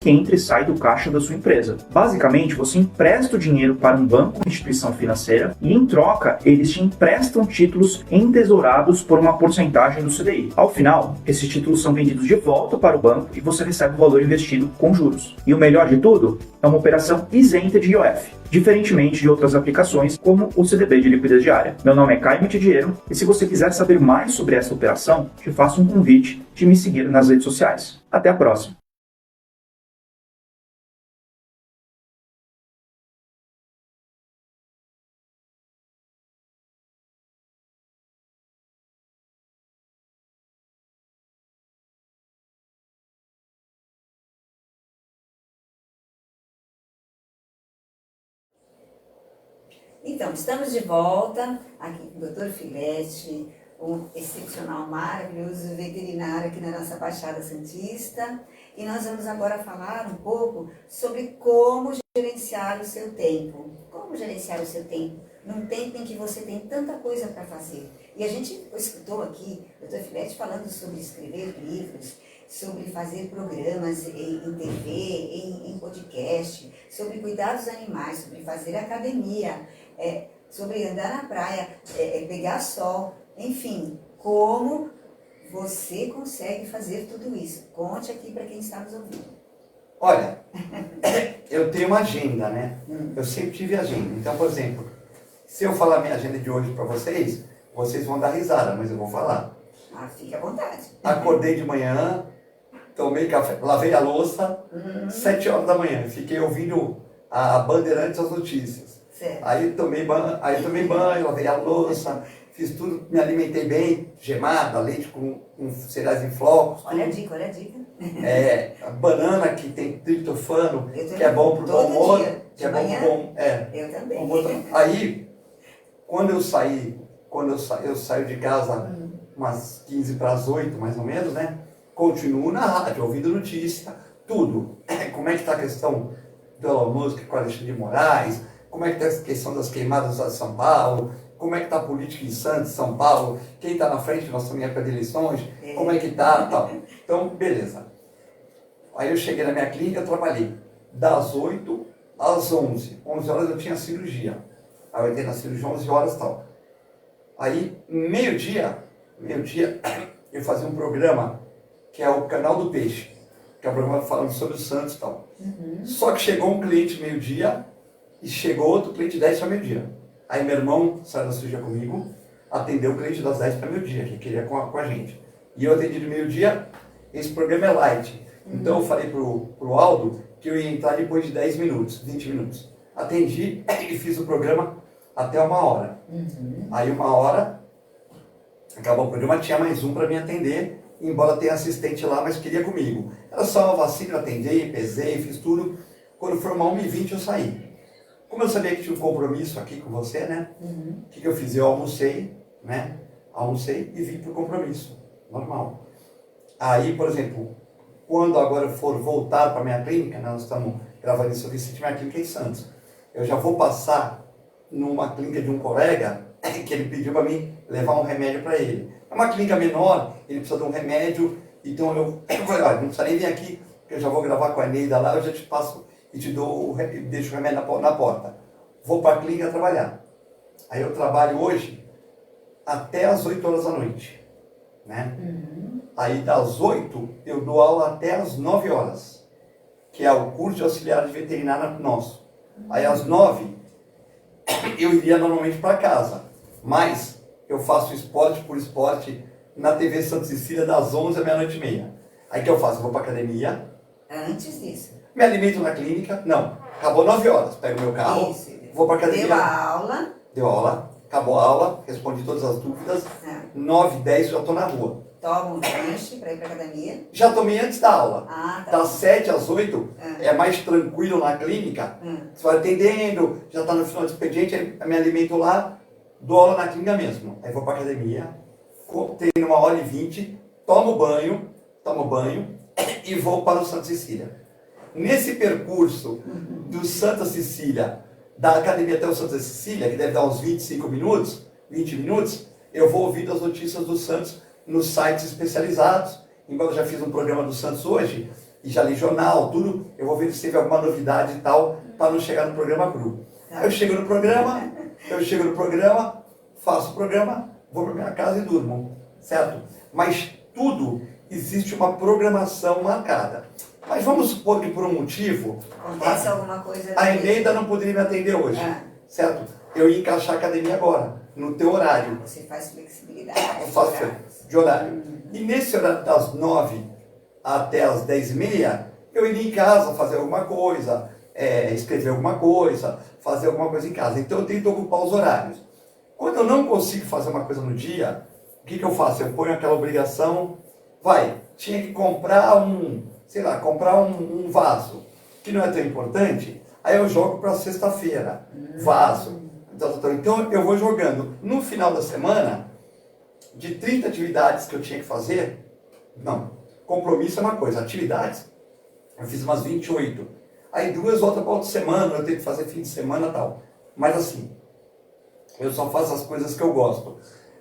Que entra e sai do caixa da sua empresa. Basicamente, você empresta o dinheiro para um banco ou instituição financeira e, em troca, eles te emprestam títulos entesourados por uma porcentagem do CDI. Ao final, esses títulos são vendidos de volta para o banco e você recebe o valor investido com juros. E o melhor de tudo, é uma operação isenta de IOF, diferentemente de outras aplicações como o CDB de liquidez diária. Meu nome é Caio Mitidiero e se você quiser saber mais sobre essa operação, te faço um convite de me seguir nas redes sociais. Até a próxima! Então, estamos de volta aqui com o Dr. Filete, um excepcional, maravilhoso veterinário aqui na nossa Baixada Santista. E nós vamos agora falar um pouco sobre como gerenciar o seu tempo. Como gerenciar o seu tempo num tempo em que você tem tanta coisa para fazer. E a gente escutou aqui o Dr. Filete falando sobre escrever livros, sobre fazer programas em TV, em podcast, sobre cuidar dos animais, sobre fazer academia, sobre andar na praia, pegar sol, enfim, como você consegue fazer tudo isso? Conte aqui para quem está nos ouvindo. Olha, eu tenho uma agenda, né? Eu sempre tive agenda. Então, por exemplo, se eu falar minha agenda de hoje para vocês, vocês vão dar risada, mas eu vou falar. Fique à vontade. Acordei de manhã, tomei café, lavei a louça, 7 horas da manhã, fiquei ouvindo a Bandeirantes as notícias. Certo. Aí tomei banho, lavei a louça, fiz tudo, me alimentei bem, gemada, leite com cereais em flocos. Olha a dica, olha a dica. A banana que tem triptofano, Eu que é bom pro bom humor. dia, Que é bom manhã, pro bom. Eu também. Aí, quando eu saio de casa umas 15 para as 8, mais ou menos, né? Continuo na rádio, ouvindo notícia, tudo. Como é que está a questão do Elon Musk com a Alexandre de Moraes, como é que está a questão das queimadas de São Paulo, como é que está a política em Santos, São Paulo, quem está na frente, nós estamos em época de eleições, como é que está, tal. Então, beleza. Aí eu cheguei na minha clínica, eu trabalhei das 8 às 11. 11 horas eu tinha cirurgia. Aí eu entrei na cirurgia 11 horas e tal. Aí, meio-dia, eu fazia um programa que é o Canal do Peixe, que é um programa falando sobre o Santos e tal. Só que chegou um cliente meio-dia e chegou outro cliente 10 para meio-dia. Aí meu irmão saiu da cirurgia comigo, atendeu o cliente das 10 para meio-dia, que queria com a gente. E eu atendi de meio-dia, esse programa é light. Então eu falei pro Aldo que eu ia entrar depois de 10 minutos, 20 minutos. Atendi e fiz o programa até 1h. Aí 1h, acabou o programa, tinha mais um para me atender, embora tenha assistente lá, mas queria comigo. Era só uma vacina, eu atendi, pesei, fiz tudo. Quando for uma 1h20 eu saí. Como eu sabia que tinha um compromisso aqui com você, né? O que eu fiz? Eu almocei, né? Almocei e vim pro compromisso, normal. Aí, por exemplo, quando agora eu for voltar para minha clínica, nós estamos gravando isso aqui, minha clínica em Santos. Eu já vou passar numa clínica de um colega que ele pediu para mim levar um remédio para ele. É uma clínica menor, ele precisa de um remédio, então eu falei, olha, não precisa nem vir aqui, porque eu já vou gravar com a Neida lá, eu já te passo e te dou, deixo o remédio na porta. Vou para a clínica trabalhar. Aí eu trabalho hoje até as 8 horas da noite. né? Aí das 8 eu dou aula até as 9 horas, que é o curso de auxiliar de veterinária nosso. Aí às 9 eu iria normalmente para casa, mas eu faço esporte por esporte na TV Santa Cecília das 11 à meia-noite e meia. Aí o que eu faço? Eu vou para academia. Antes disso. Me alimento na clínica. Não, acabou 9 horas. Pego meu carro, vou para academia. Deu a aula. Deu aula, acabou a aula, respondi todas as dúvidas. 9, 10 já estou na rua. Toma um lanche para ir para academia. Já tomei antes da aula. Ah, tá. Das 7 às 8 é mais tranquilo na clínica. Você vai atendendo, já está no final do expediente, aí me alimento lá, dou aula na clínica mesmo. Aí vou para academia, treino 1h20, tomo banho e vou para o Santa Cecília. Nesse percurso do Santa Cecília, da academia até o Santa Cecília, que deve dar uns 25 minutos, 20 minutos, eu vou ouvindo as notícias do Santos nos sites especializados. Embora eu já fiz um programa do Santos hoje, e já li jornal, tudo, eu vou ver se teve alguma novidade e tal, para não chegar no programa cru. Aí eu chego no programa, faço o programa, vou para minha casa e durmo, certo? Mas tudo existe uma programação marcada. Mas vamos supor que por um motivo acontece alguma coisa. A Eneida não poderia me atender hoje, certo? Eu ia encaixar a academia agora, no teu horário. Você faz flexibilidade. Eu faço de horário. E nesse horário das 9 até as 10h30, eu iria em casa fazer alguma coisa, escrever alguma coisa, fazer alguma coisa em casa. Então eu tento ocupar os horários. Quando eu não consigo fazer uma coisa no dia, o que eu faço? Eu ponho aquela obrigação, tinha que comprar um vaso, que não é tão importante, aí eu jogo para sexta-feira, vaso. Então eu vou jogando. No final da semana, de 30 atividades que eu tinha que fazer, compromisso é uma coisa, atividades, eu fiz umas 28. Aí 2 voltam para outra semana, eu tenho que fazer fim de semana e tal. Mas assim, eu só faço as coisas que eu gosto.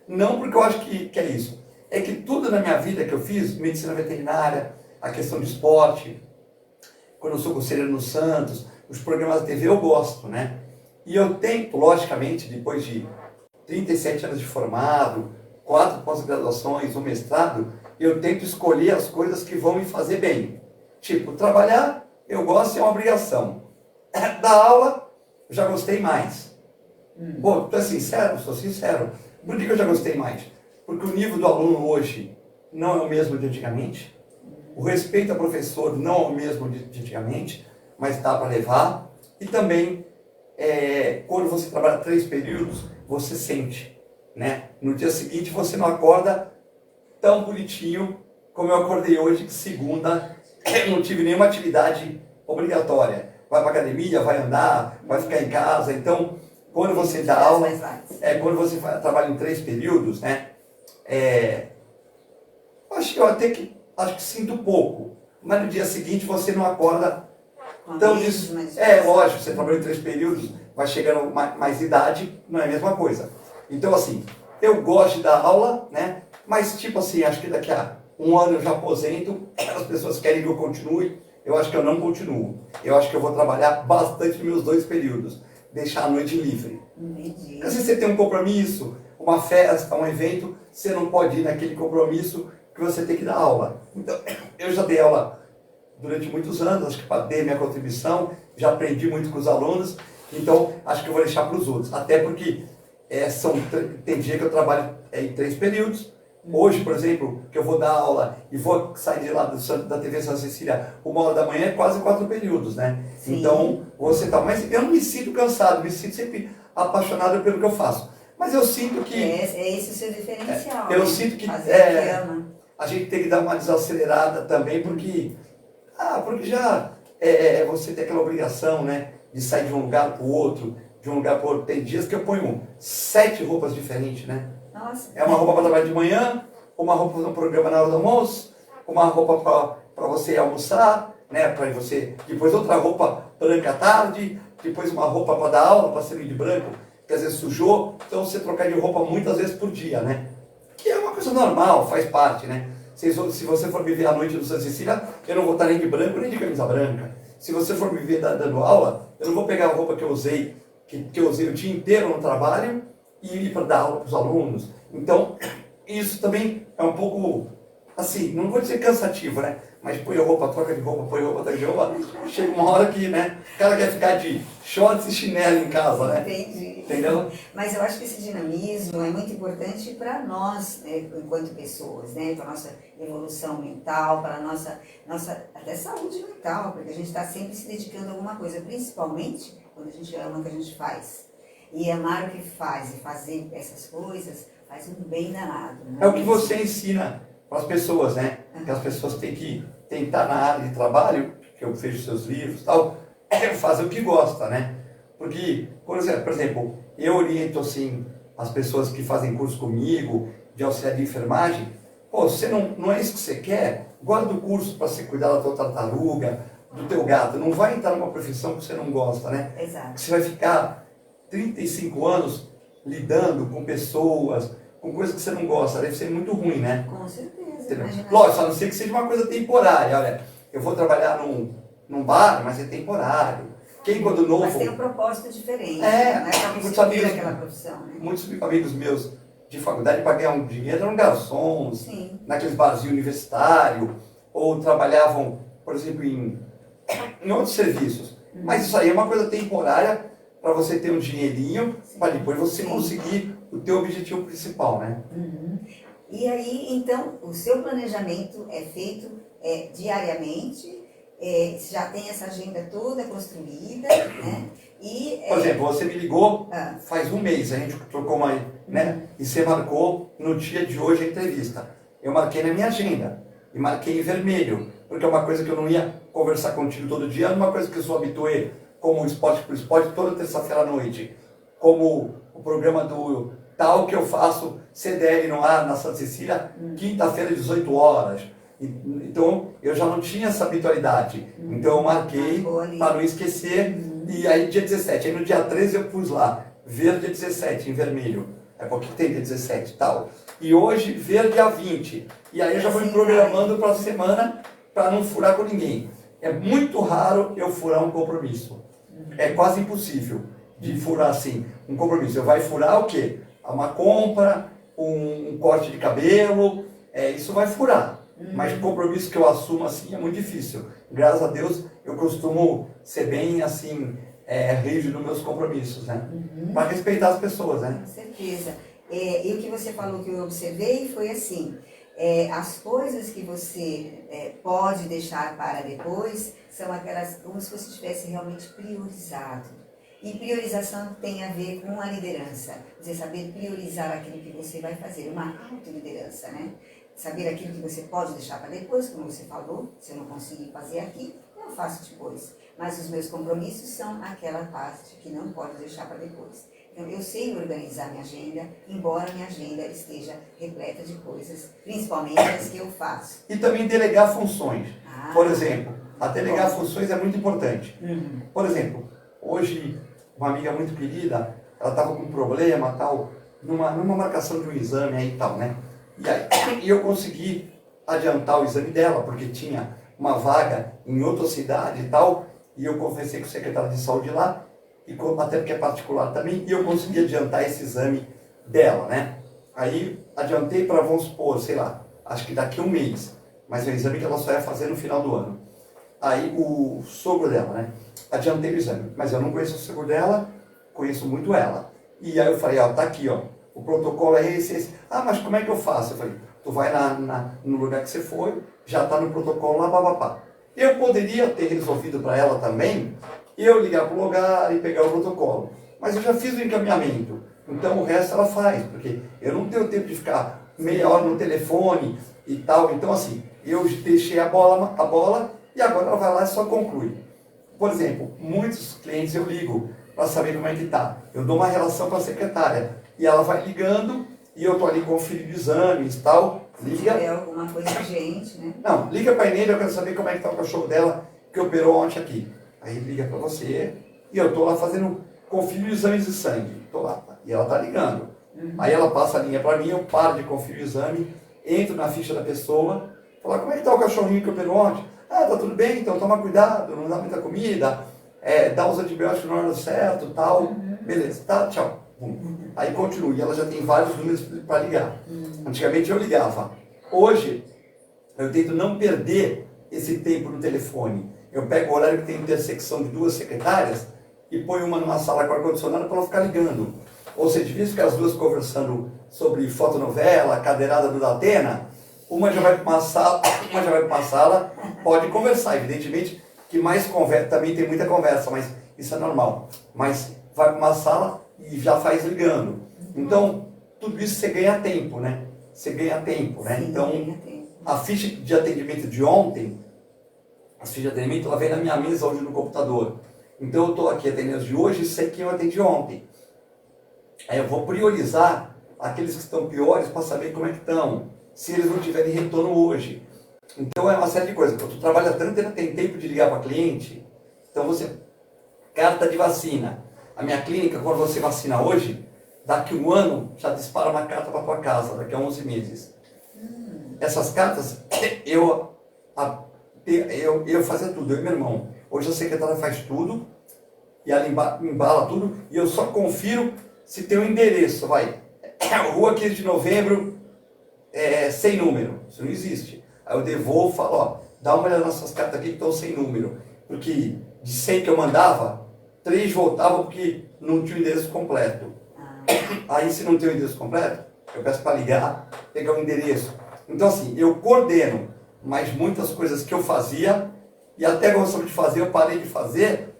Não porque eu acho que é isso. É que tudo na minha vida que eu fiz, medicina veterinária, a questão de esporte, quando eu sou conselheiro no Santos, os programas da TV eu gosto, né? E eu tento, logicamente, depois de 37 anos de formado, 4 pós-graduações, um mestrado, eu tento escolher as coisas que vão me fazer bem. Tipo, trabalhar, eu gosto e é uma obrigação. Dar aula, eu já gostei mais. Pô, tu é sincero? Sou sincero. Por que eu já gostei mais? Porque o nível do aluno hoje não é o mesmo de antigamente. O respeito ao professor não é o mesmo de antigamente, mas dá para levar. E também, quando você trabalha 3 períodos, você sente, né? No dia seguinte você não acorda tão bonitinho como eu acordei hoje, que segunda não tive nenhuma atividade obrigatória. Vai para academia, vai andar, vai ficar em casa. Então, quando você dá aula, quando você trabalha em 3 períodos, né? Acho que sinto pouco, mas no dia seguinte você não acorda tão disso. Lógico, você trabalha em 3 períodos, vai chegando mais idade, não é a mesma coisa. Então assim, eu gosto de dar aula, né? Mas tipo assim, acho que daqui a 1 ano eu já aposento, as pessoas querem que eu continue, eu acho que eu não continuo. Eu acho que eu vou trabalhar bastante nos meus 2 períodos, deixar a noite livre. Porque se você tem um compromisso, uma festa, um evento, você não pode ir naquele compromisso que você tem que dar aula. Então, eu já dei aula durante muitos anos, acho que dei minha contribuição, já aprendi muito com os alunos, então acho que eu vou deixar para os outros. Até porque tem dia que eu trabalho em 3 períodos. Hoje, por exemplo, que eu vou dar aula e vou sair de lá da TV Santa Cecília 1h da manhã, é quase 4 períodos, né? Sim. Então, você tá. Mas eu não me sinto cansado, me sinto sempre apaixonado pelo que eu faço. Mas eu sinto que... esse o seu diferencial. Eu sinto que a gente tem que dar uma desacelerada também, porque já você tem aquela obrigação, né, de sair de um lugar para o outro, Tem dias que eu ponho 7 roupas diferentes, né? Nossa. É uma roupa para trabalhar de manhã, uma roupa para fazer um programa na hora do almoço, uma roupa para você almoçar, né, para você, depois outra roupa branca à tarde, depois uma roupa para dar aula, para servir de branco, que às vezes sujou, então você trocar de roupa muitas vezes por dia, né? Que é uma coisa normal, faz parte, né? Se você for me ver à noite no Santa Cecília, eu não vou estar nem de branco nem de camisa branca. Se você for me ver dando aula, eu não vou pegar a roupa que eu usei, que eu usei o dia inteiro no trabalho e ir para dar aula para os alunos. Então, isso também é um pouco, assim, não vou dizer cansativo, né? Mas põe roupa, troca de roupa, põe roupa, troca de roupa. Chega uma hora que, né? O cara quer ficar de shorts e chinelo em casa, né? Entendi. Entendeu? Mas eu acho que esse dinamismo é muito importante para nós, né, enquanto pessoas, né? Para a nossa evolução mental, para a nossa até saúde mental, porque a gente está sempre se dedicando a alguma coisa, principalmente quando a gente ama o que a gente faz. E amar o que faz e fazer essas coisas faz um bem danado. Né? É o que você ensina para as pessoas, né? Que as pessoas têm que tentar na área de trabalho, que eu vejo seus livros e tal, fazer o que gosta, né? Porque, por exemplo, eu oriento assim as pessoas que fazem curso comigo, de auxiliar de enfermagem, pô, você não é isso que você quer? Guarda o curso para você cuidar da tua tartaruga, do teu gato. Não vai entrar numa profissão que você não gosta, né? Exato. Você vai ficar 35 anos lidando com pessoas, com coisas que você não gosta, deve ser muito ruim, né? Com certeza. Lógico, a não ser que seja uma coisa temporária. Olha, eu vou trabalhar num bar, mas é temporário. Quem quando novo... Mas tem um propósito diferente. É, não é para muitos você amigos, aquela profissão, né? muitos amigos meus de faculdade para ganhar um dinheiro eram garçons, Sim. naqueles barzinhos universitários, ou trabalhavam, por exemplo, em outros serviços. Mas isso aí é uma coisa temporária para você ter um dinheirinho, para depois você conseguir o teu objetivo principal, né? Uhum. E aí, então, o seu planejamento é feito diariamente, já tem essa agenda toda construída, né? E, por exemplo, você me ligou faz um mês, a gente trocou uma, né? E você marcou no dia de hoje a entrevista. Eu marquei na minha agenda e marquei em vermelho, porque é uma coisa que eu não ia conversar contigo todo dia, é uma coisa que eu sou habituê, como o Esporte por Esporte, toda terça-feira à noite, como o programa do tal que eu faço CDL no ar, na Santa Cecília, quinta-feira, 18 horas. Então, eu já não tinha essa habitualidade. Então, eu marquei para não esquecer. E aí, dia 17. Aí, no dia 13, eu pus lá, verde 17, em vermelho. É porque tem dia 17 e tal. E hoje, verde a 20. E aí, eu já vou me programando para a semana para não furar com ninguém. É muito raro eu furar um compromisso. É quase impossível de furar assim um compromisso. Você vai furar o quê? Uma compra, um corte de cabelo, isso vai furar. Mas compromisso que eu assumo assim é muito difícil. Graças a Deus eu costumo ser bem assim, rígido nos meus compromissos, né? Para respeitar as pessoas, né? Com certeza. E o que você falou que eu observei foi assim, as coisas que você pode deixar para depois são aquelas como se você tivesse realmente priorizado. E priorização tem a ver com a liderança. Você saber priorizar aquilo que você vai fazer, uma autoliderança, né? Saber aquilo que você pode deixar para depois, como você falou, se eu não conseguir fazer aqui, eu faço depois. Mas os meus compromissos são aquela parte que não pode deixar para depois. Então, eu sei organizar minha agenda, embora minha agenda esteja repleta de coisas, principalmente as que eu faço. E também delegar funções. Por exemplo, a delegar funções é muito importante. Por exemplo, hoje, uma amiga muito querida, ela estava com um problema, tal, numa marcação de um exame aí e tal, né? E eu consegui adiantar o exame dela, porque tinha uma vaga em outra cidade e tal, e eu conversei com o secretário de saúde lá, até porque é particular também, e eu consegui adiantar esse exame dela, né? Aí adiantei para, vamos supor, sei lá, acho que daqui a um mês, mas é um exame que ela só ia fazer no final do ano. Aí o sogro dela, né? Adiantei o exame, mas eu não conheço o sogro dela, conheço muito ela. E aí eu falei, ó, tá aqui, ó, o protocolo é esse. Ah, mas como é que eu faço? Eu falei, tu vai no lugar que você foi, já tá no protocolo lá, babapá. Eu poderia ter resolvido para ela também, eu ligar pro lugar e pegar o protocolo. Mas eu já fiz o encaminhamento, então o resto ela faz, porque eu não tenho tempo de ficar meia hora no telefone e tal. Então assim, eu deixei a bola e agora ela vai lá e só conclui. Por exemplo, muitos clientes eu ligo para saber como é que está. Eu dou uma relação para a secretária e ela vai ligando e eu estou ali conferindo exames e tal. Liga. Se tiver alguma coisa urgente, né? Não, liga para a Inês, eu quero saber como é que está o cachorro dela que operou ontem aqui. Aí liga para você e eu estou lá fazendo, confiro exames de sangue. Estou lá. E ela está ligando. Aí ela passa a linha para mim, eu paro de conferir o exame, entro na ficha da pessoa, falo, como é que está o cachorrinho que operou ontem? Ah, tá tudo bem, então toma cuidado, não dá muita comida, dá os antibióticos na hora certo, tal, beleza, tá, tchau. Aí continua, e ela já tem vários números para ligar. Antigamente eu ligava. Hoje, eu tento não perder esse tempo no telefone. Eu pego o horário que tem intersecção de duas secretárias e ponho uma numa sala com ar-condicionado para ela ficar ligando. Ou seja, devia ficar as duas conversando sobre fotonovela, cadeirada do Datena, uma já vai para uma sala, pode conversar, evidentemente que mais conversa, também tem muita conversa, mas isso é normal. Mas vai para uma sala e já faz ligando. Então, tudo isso você ganha tempo, né? Você ganha tempo, né? Sim, então, ganha tempo. A ficha de atendimento de ontem, a ficha de atendimento, ela vem na minha mesa hoje no computador. Então, eu estou aqui atendendo os de hoje e sei quem eu atendi ontem. Aí eu vou priorizar aqueles que estão piores para saber como é que estão, se eles não tiverem retorno hoje. Então é uma série de coisas. Tu trabalha tanto e não tem tempo de ligar para cliente. Então você, carta de vacina. A minha clínica, quando você vacina hoje, daqui um ano já dispara uma carta para tua casa, daqui a 11 meses. Essas cartas, eu fazia tudo, eu e meu irmão. Hoje a secretária faz tudo, e ela embala tudo, e eu só confiro se tem um endereço, vai. Rua 15 de novembro, sem número. Isso não existe. Aí eu devolvo e falo, ó, dá uma olhada nessas cartas aqui que estão sem número. Porque de 100 que eu mandava, 3 voltavam porque não tinha o endereço completo. Aí se não tem o endereço completo, eu peço para ligar, pegar o endereço. Então assim, eu coordeno, mas muitas coisas que eu fazia, e até gostava de fazer, eu parei de fazer,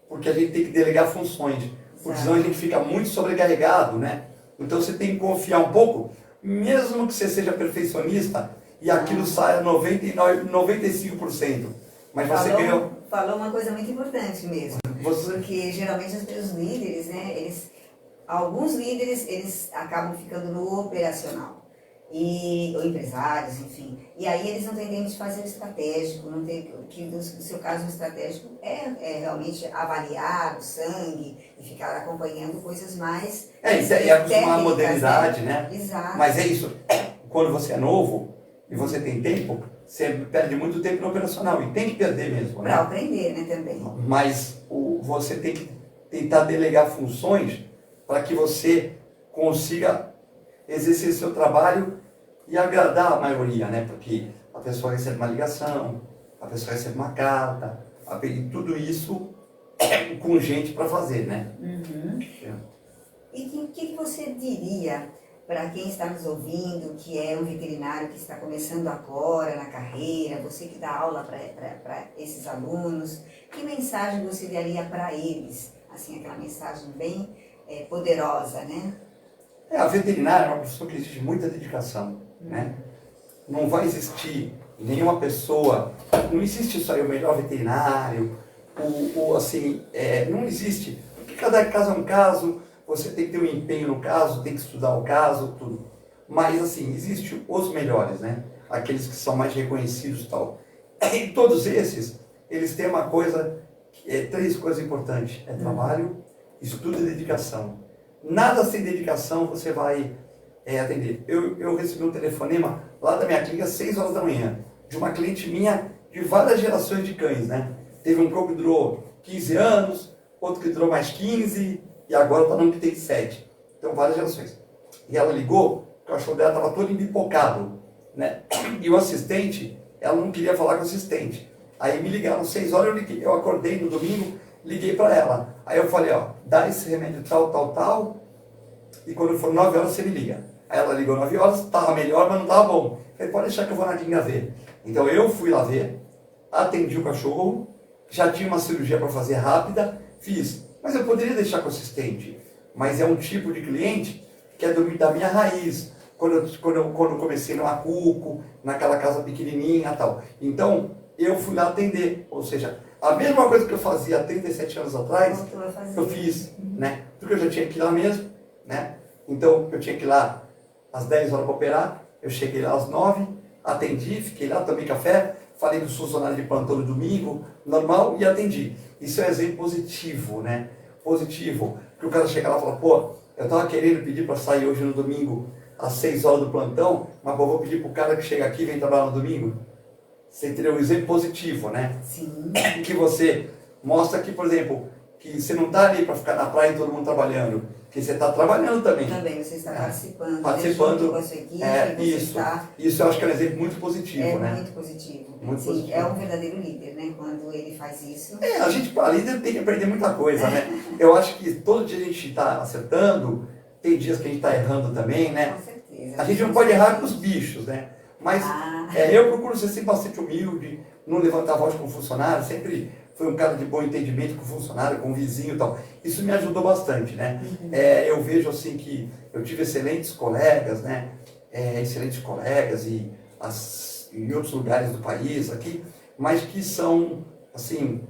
porque a gente tem que delegar funções. Porque senão a gente fica muito sobrecarregado, né? Então você tem que confiar um pouco, mesmo que você seja perfeccionista, e aquilo saia 95%. Mas você ganhou... Falou uma coisa muito importante mesmo. Porque geralmente os líderes, né, alguns líderes, eles acabam ficando no operacional. Ou empresários, enfim. E aí eles não têm tempo de fazer o estratégico, não tem, que no seu caso o estratégico é realmente avaliar o sangue e ficar acompanhando coisas mais Isso é acostumar a modernidade, né? Exato. Mas é isso, quando você é novo e você tem tempo, você perde muito tempo no operacional, e tem que perder mesmo, né? Para aprender, né, também. Mas você tem que tentar delegar funções para que você consiga exercer seu trabalho e agradar a maioria, né? Porque a pessoa recebe uma ligação, a pessoa recebe uma carta, e tudo isso com gente para fazer, né? Uhum. E o que você diria para quem está nos ouvindo, que é um veterinário que está começando agora na carreira, você que dá aula para esses alunos, que mensagem você daria para eles? Assim, aquela mensagem bem poderosa, né? A veterinária é uma profissão que exige muita dedicação, né? Não vai existir nenhuma pessoa, não existe só o melhor veterinário, assim, não existe. Porque cada caso é um caso, você tem que ter um empenho no caso, tem que estudar o caso, tudo. Mas, assim, existem os melhores, né? Aqueles que são mais reconhecidos e tal. E todos esses, eles têm uma coisa, 3 coisas importantes. É trabalho, estudo e dedicação. Nada sem dedicação você vai atender. Eu recebi um telefonema lá da minha clínica às 6 horas da manhã, de uma cliente minha de várias gerações de cães, né? Teve um cão que durou 15 anos, outro que durou mais 15, e agora está num que tem 7. Então, várias gerações. E ela ligou, o cachorro dela estava todo empipocado, né? E o assistente, ela não queria falar com o assistente. Aí me ligaram às 6 horas, eu acordei no domingo, liguei para ela. Aí eu falei, ó, dá esse remédio tal, e quando for 9 horas você me liga. Aí ela ligou 9 horas, estava melhor, mas não estava bom. Eu falei, pode deixar que eu vou na clínica ver. Então eu fui lá ver, atendi o cachorro, já tinha uma cirurgia para fazer rápida, fiz. Mas eu poderia deixar com o assistente. Mas é um tipo de cliente que é da minha raiz. Quando eu comecei no Acuco, naquela casa pequenininha e tal. Então, eu fui lá atender. Ou seja, a mesma coisa que eu fazia há 37 anos atrás, eu fiz, né? Porque eu já tinha que ir lá mesmo, né? Então, eu tinha que ir lá às 10 horas para operar. Eu cheguei lá às 9, atendi, fiquei lá, tomei café, falei com os funcionários de plantão no domingo, normal, e atendi. Isso é um exemplo positivo, né? Positivo. Porque o cara chega lá e fala, pô, eu estava querendo pedir para sair hoje no domingo às 6 horas do plantão, mas eu vou pedir para o cara que chega aqui e vem trabalhar no domingo. Você entendeu? Um exemplo positivo, né? Sim. Que você mostra que, por exemplo, que você não está ali para ficar na praia e todo mundo trabalhando, que você está trabalhando também. Também, você está participando, Participando, junto com a sua equipe, você está... Isso eu acho que é um exemplo muito positivo, né? Muito positivo. Muito Sim, positivo. é um verdadeiro líder, né? Quando ele faz isso. A gente, para líder, tem que aprender muita coisa, né? Eu acho que todo dia a gente está acertando, tem dias que a gente está errando também, né? Com certeza. A gente não pode errar com os bichos, né? Mas eu procuro ser sempre bastante humilde, não levantar a voz com o funcionário, sempre fui um cara de bom entendimento com o funcionário, com o vizinho e tal. Isso me ajudou bastante, né? Eu vejo assim que eu tive excelentes colegas, né? Excelentes colegas e em outros lugares do país aqui, mas que são, assim,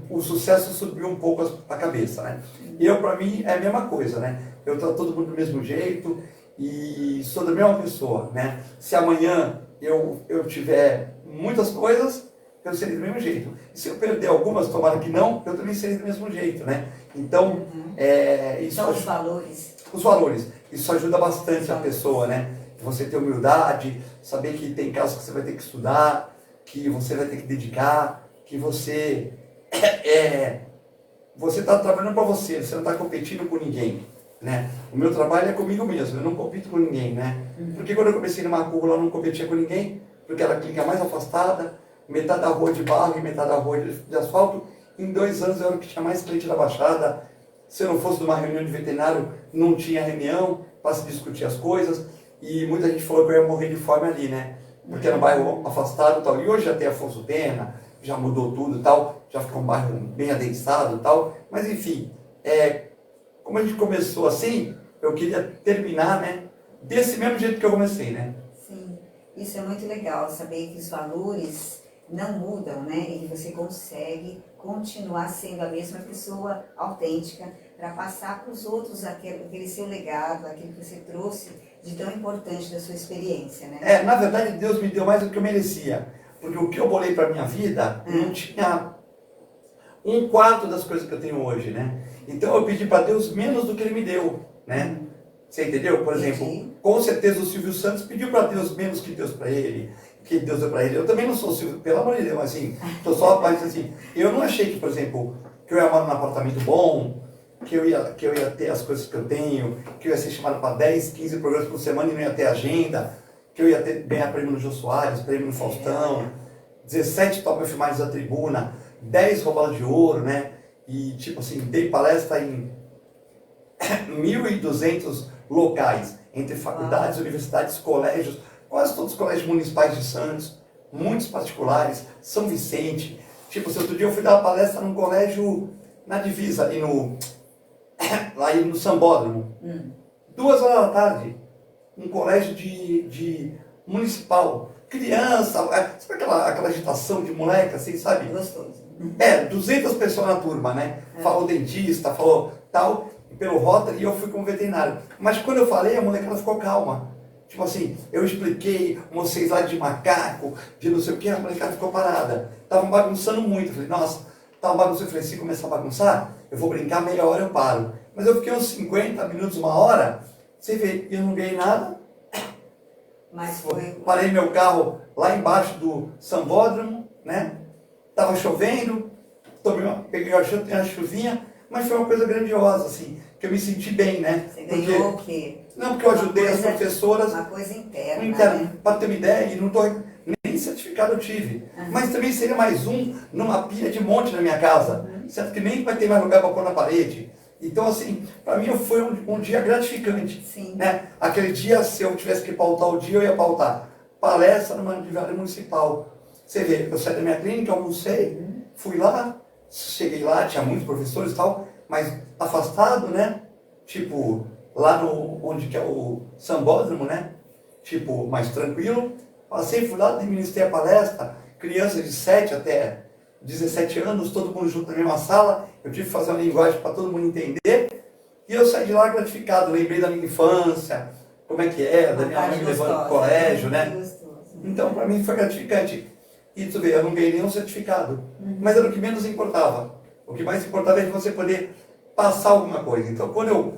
o sucesso subiu um pouco a cabeça, né? E para mim, é a mesma coisa, né? Eu trato todo mundo do mesmo jeito e sou da mesma pessoa, né? Se amanhã eu tiver muitas coisas, eu serei do mesmo jeito. E se eu perder algumas, tomara que não, eu também serei do mesmo jeito, né? Então, isso... São os valores. Os valores. Isso ajuda bastante a pessoa, né? Você ter humildade, saber que tem casos que você vai ter que estudar, que você vai ter que dedicar, que você está trabalhando para você não está competindo com ninguém, né? O meu trabalho é comigo mesmo, eu não compito com ninguém, né? Porque quando eu comecei numa curva, eu não competia com ninguém, porque era a clínica mais afastada, metade da rua de barro e metade da rua de asfalto. Em 2 anos eu era o que tinha mais cliente da Baixada. Se eu não fosse numa reunião de veterinário, não tinha reunião para se discutir as coisas. E muita gente falou que eu ia morrer de fome ali, né? Porque era um bairro afastado e tal. E hoje já tem Afonso Pena, já mudou tudo e tal, já ficou um bairro bem adensado e tal. Mas enfim, como a gente começou assim, eu queria terminar, né? Desse mesmo jeito que eu comecei, né? Sim, isso é muito legal, saber que os valores não mudam, né? E você consegue continuar sendo a mesma pessoa autêntica para passar para os outros aquele seu legado, aquilo que você trouxe de tão importante da sua experiência, né? Na verdade, Deus me deu mais do que eu merecia. Porque o que eu bolei para minha vida não tinha 1/4 das coisas que eu tenho hoje, né? Então eu pedi para Deus menos do que Ele me deu, né? Você entendeu? Por exemplo, com certeza o Silvio Santos pediu para Deus menos que Deus para ele, que Deus deu para ele. Eu também não sou Silvio, pelo amor de Deus, assim, estou só rapaz assim. Eu não achei que, por exemplo, que eu ia morar num apartamento bom, que eu ia ter as coisas que eu tenho, que eu ia ser chamado para 10, 15 programas por semana e não ia ter agenda, que eu ia ganhar prêmio no Jô Soares, prêmio no Faustão, 17 top filmagens da Tribuna, 10 roubadas de ouro, né? E tipo assim, dei palestra em 1.200 locais, entre faculdades, universidades, colégios, quase todos os colégios municipais de Santos, muitos particulares, São Vicente. Tipo, outro dia eu fui dar uma palestra num colégio na divisa, ali lá no Sambódromo. 2 horas da tarde, um colégio de municipal. Criança, sabe aquela agitação de moleque, assim, sabe? Gostoso. 200 pessoas na turma, né? Falou dentista, falou tal, pelo Rotary, e eu fui como veterinário. Mas quando eu falei, a molecada ficou calma. Tipo assim, eu expliquei, mostrei lá de macaco, de não sei o que, a molecada ficou parada. Estavam bagunçando muito. Eu falei, nossa, estavam bagunçando. Eu falei, se começar a bagunçar, eu vou brincar, meia hora eu paro. Mas eu fiquei uns 50 minutos, 1 hora, você vê, eu não ganhei nada. Mas foi... Parei meu carro lá embaixo do Sambódromo, né? Tava chovendo, peguei uma chuvinha, mas foi uma coisa grandiosa, assim, que eu me senti bem, né? Você ganhou o quê? Não, porque eu ajudei as professoras. Uma coisa interna, né? Para ter uma ideia, e não tô, nem certificado eu tive. Mas também seria mais um numa pilha de monte na minha casa. Certo que nem vai ter mais lugar para pôr na parede. Então, assim, para mim foi um dia gratificante. Sim. Né? Aquele dia, se eu tivesse que pautar o dia, eu ia pautar palestra numa atividade municipal. Você vê, eu saí da minha clínica, almocei, fui lá, cheguei lá, tinha muitos professores e tal, mas afastado, né? Tipo, lá onde que é o Sambódromo, né? Tipo, mais tranquilo. Passei, fui lá, administrei a palestra, crianças de 7 até 17 anos, todo mundo junto na mesma sala. Eu tive que fazer uma linguagem para todo mundo entender. E eu saí de lá gratificado, lembrei da minha infância, como é que é, da minha mãe me levando para o colégio, né? Então, para mim foi gratificante. E tu vê, eu não ganhei nenhum certificado, mas era o que menos importava. O que mais importava é você poder passar alguma coisa. Então, quando eu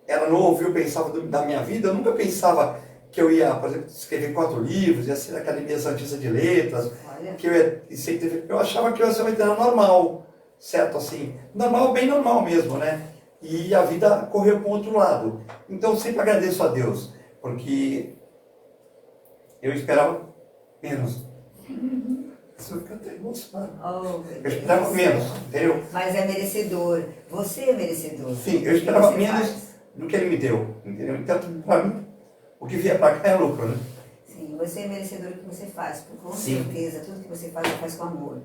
era novo e eu pensava da minha vida, eu nunca pensava que eu ia, por exemplo, escrever 4 livros, ia ser da Academia Santista de Letras, que eu ia ser, eu achava que eu ia ser uma veterinário normal, certo? Assim, normal, bem normal mesmo, né? E a vida correu para o outro lado. Então eu sempre agradeço a Deus, porque eu esperava menos. Isso fica até emocionado. Eu esperava menos, entendeu? Mas é merecedor. Você é merecedor. Sim, eu esperava menos do que ele me deu, entendeu? Então, para mim, o que vier para cá é lucro, né? Sim, você é merecedor do que você faz. Com Sim. certeza, tudo que você faz com amor.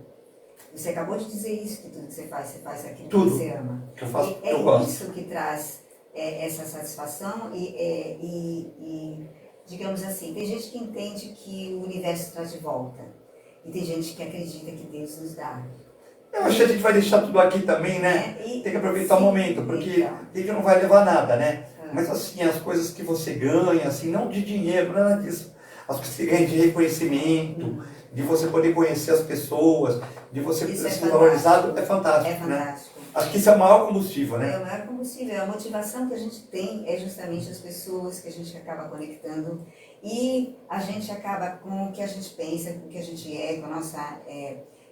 Você acabou de dizer isso, que tudo que você faz aquilo Tudo que você ama. que eu faço, E é eu gosto. isso que traz essa satisfação e, digamos assim, tem gente que entende que o universo traz de volta. E tem gente que acredita que Deus nos dá. Eu acho que a gente vai deixar tudo aqui também, né? Tem que aproveitar o momento, porque a gente não vai levar nada, né? Mas assim, as coisas que você ganha, assim, não de dinheiro, nada disso. As que você ganha de reconhecimento, de você poder conhecer as pessoas, de você ser valorizado, é fantástico, É fantástico. Né? Acho que isso é o maior combustível, né? É o maior combustível. A motivação que a gente tem é justamente as pessoas que a gente acaba conectando e a gente acaba com o que a gente pensa, com o que a gente é, com a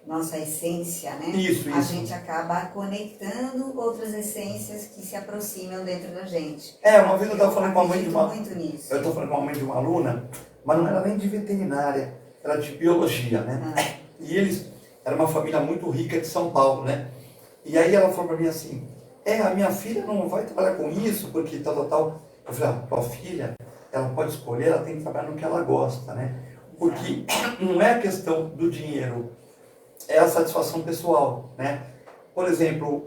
nossa essência, né? Isso. A gente acaba conectando outras essências que se aproximam dentro da gente. Uma vez eu estava falando com a mãe de uma... muito nisso. Eu estou falando com a mãe de uma aluna, mas não era nem de veterinária, era de biologia, né? E eles... Era uma família muito rica de São Paulo, né? E aí ela falou para mim assim, a minha filha não vai trabalhar com isso, porque tal. Eu falei, tua filha, ela pode escolher, ela tem que trabalhar no que ela gosta, né? Porque não é a questão do dinheiro, é a satisfação pessoal, né? Por exemplo,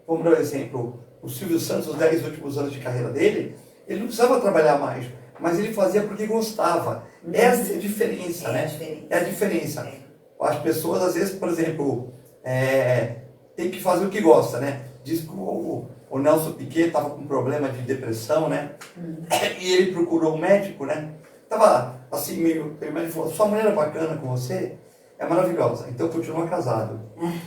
vamos dar um exemplo, o Silvio Santos, os 10 últimos anos de carreira dele, ele não precisava trabalhar mais, mas ele fazia porque gostava. Essa é a diferença, né? É a diferença. As pessoas, às vezes, por exemplo, tem que fazer o que gosta, né? Diz que o Nelson Piquet estava com um problema de depressão, né? E ele procurou um médico, né? Tava assim, meio... O médico falou, sua mulher é bacana com você? É maravilhosa, então continua casado,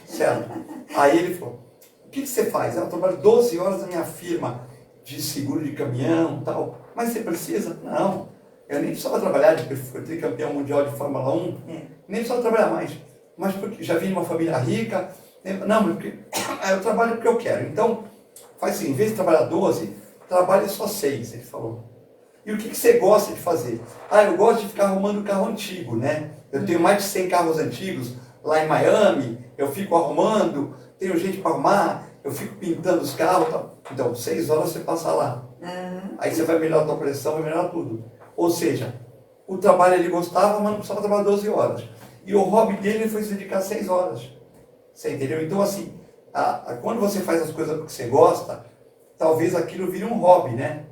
certo? Aí ele falou, o que você faz? Eu trabalho 12 horas na minha firma de seguro de caminhão e tal. Mas você precisa? Não. Eu nem precisava trabalhar, porque fui tricampeão mundial de Fórmula 1, nem precisava trabalhar mais. Mas porque já vim de uma família rica, não, mas porque eu trabalho porque eu quero. Então, faz assim, em vez de trabalhar 12, trabalhe só 6, ele falou. E o que você gosta de fazer? Eu gosto de ficar arrumando carro antigo, né? Eu tenho mais de 100 carros antigos lá em Miami, eu fico arrumando, tenho gente para arrumar, eu fico pintando os carros. Tal. Então, 6 horas você passa lá. Aí você vai melhorar a tua pressão, vai melhorar tudo. Ou seja, o trabalho ele gostava, mas não precisava trabalhar 12 horas. E o hobby dele foi se dedicar 6 horas. Você entendeu? Então, assim, quando você faz as coisas porque você gosta, talvez aquilo vire um hobby, né?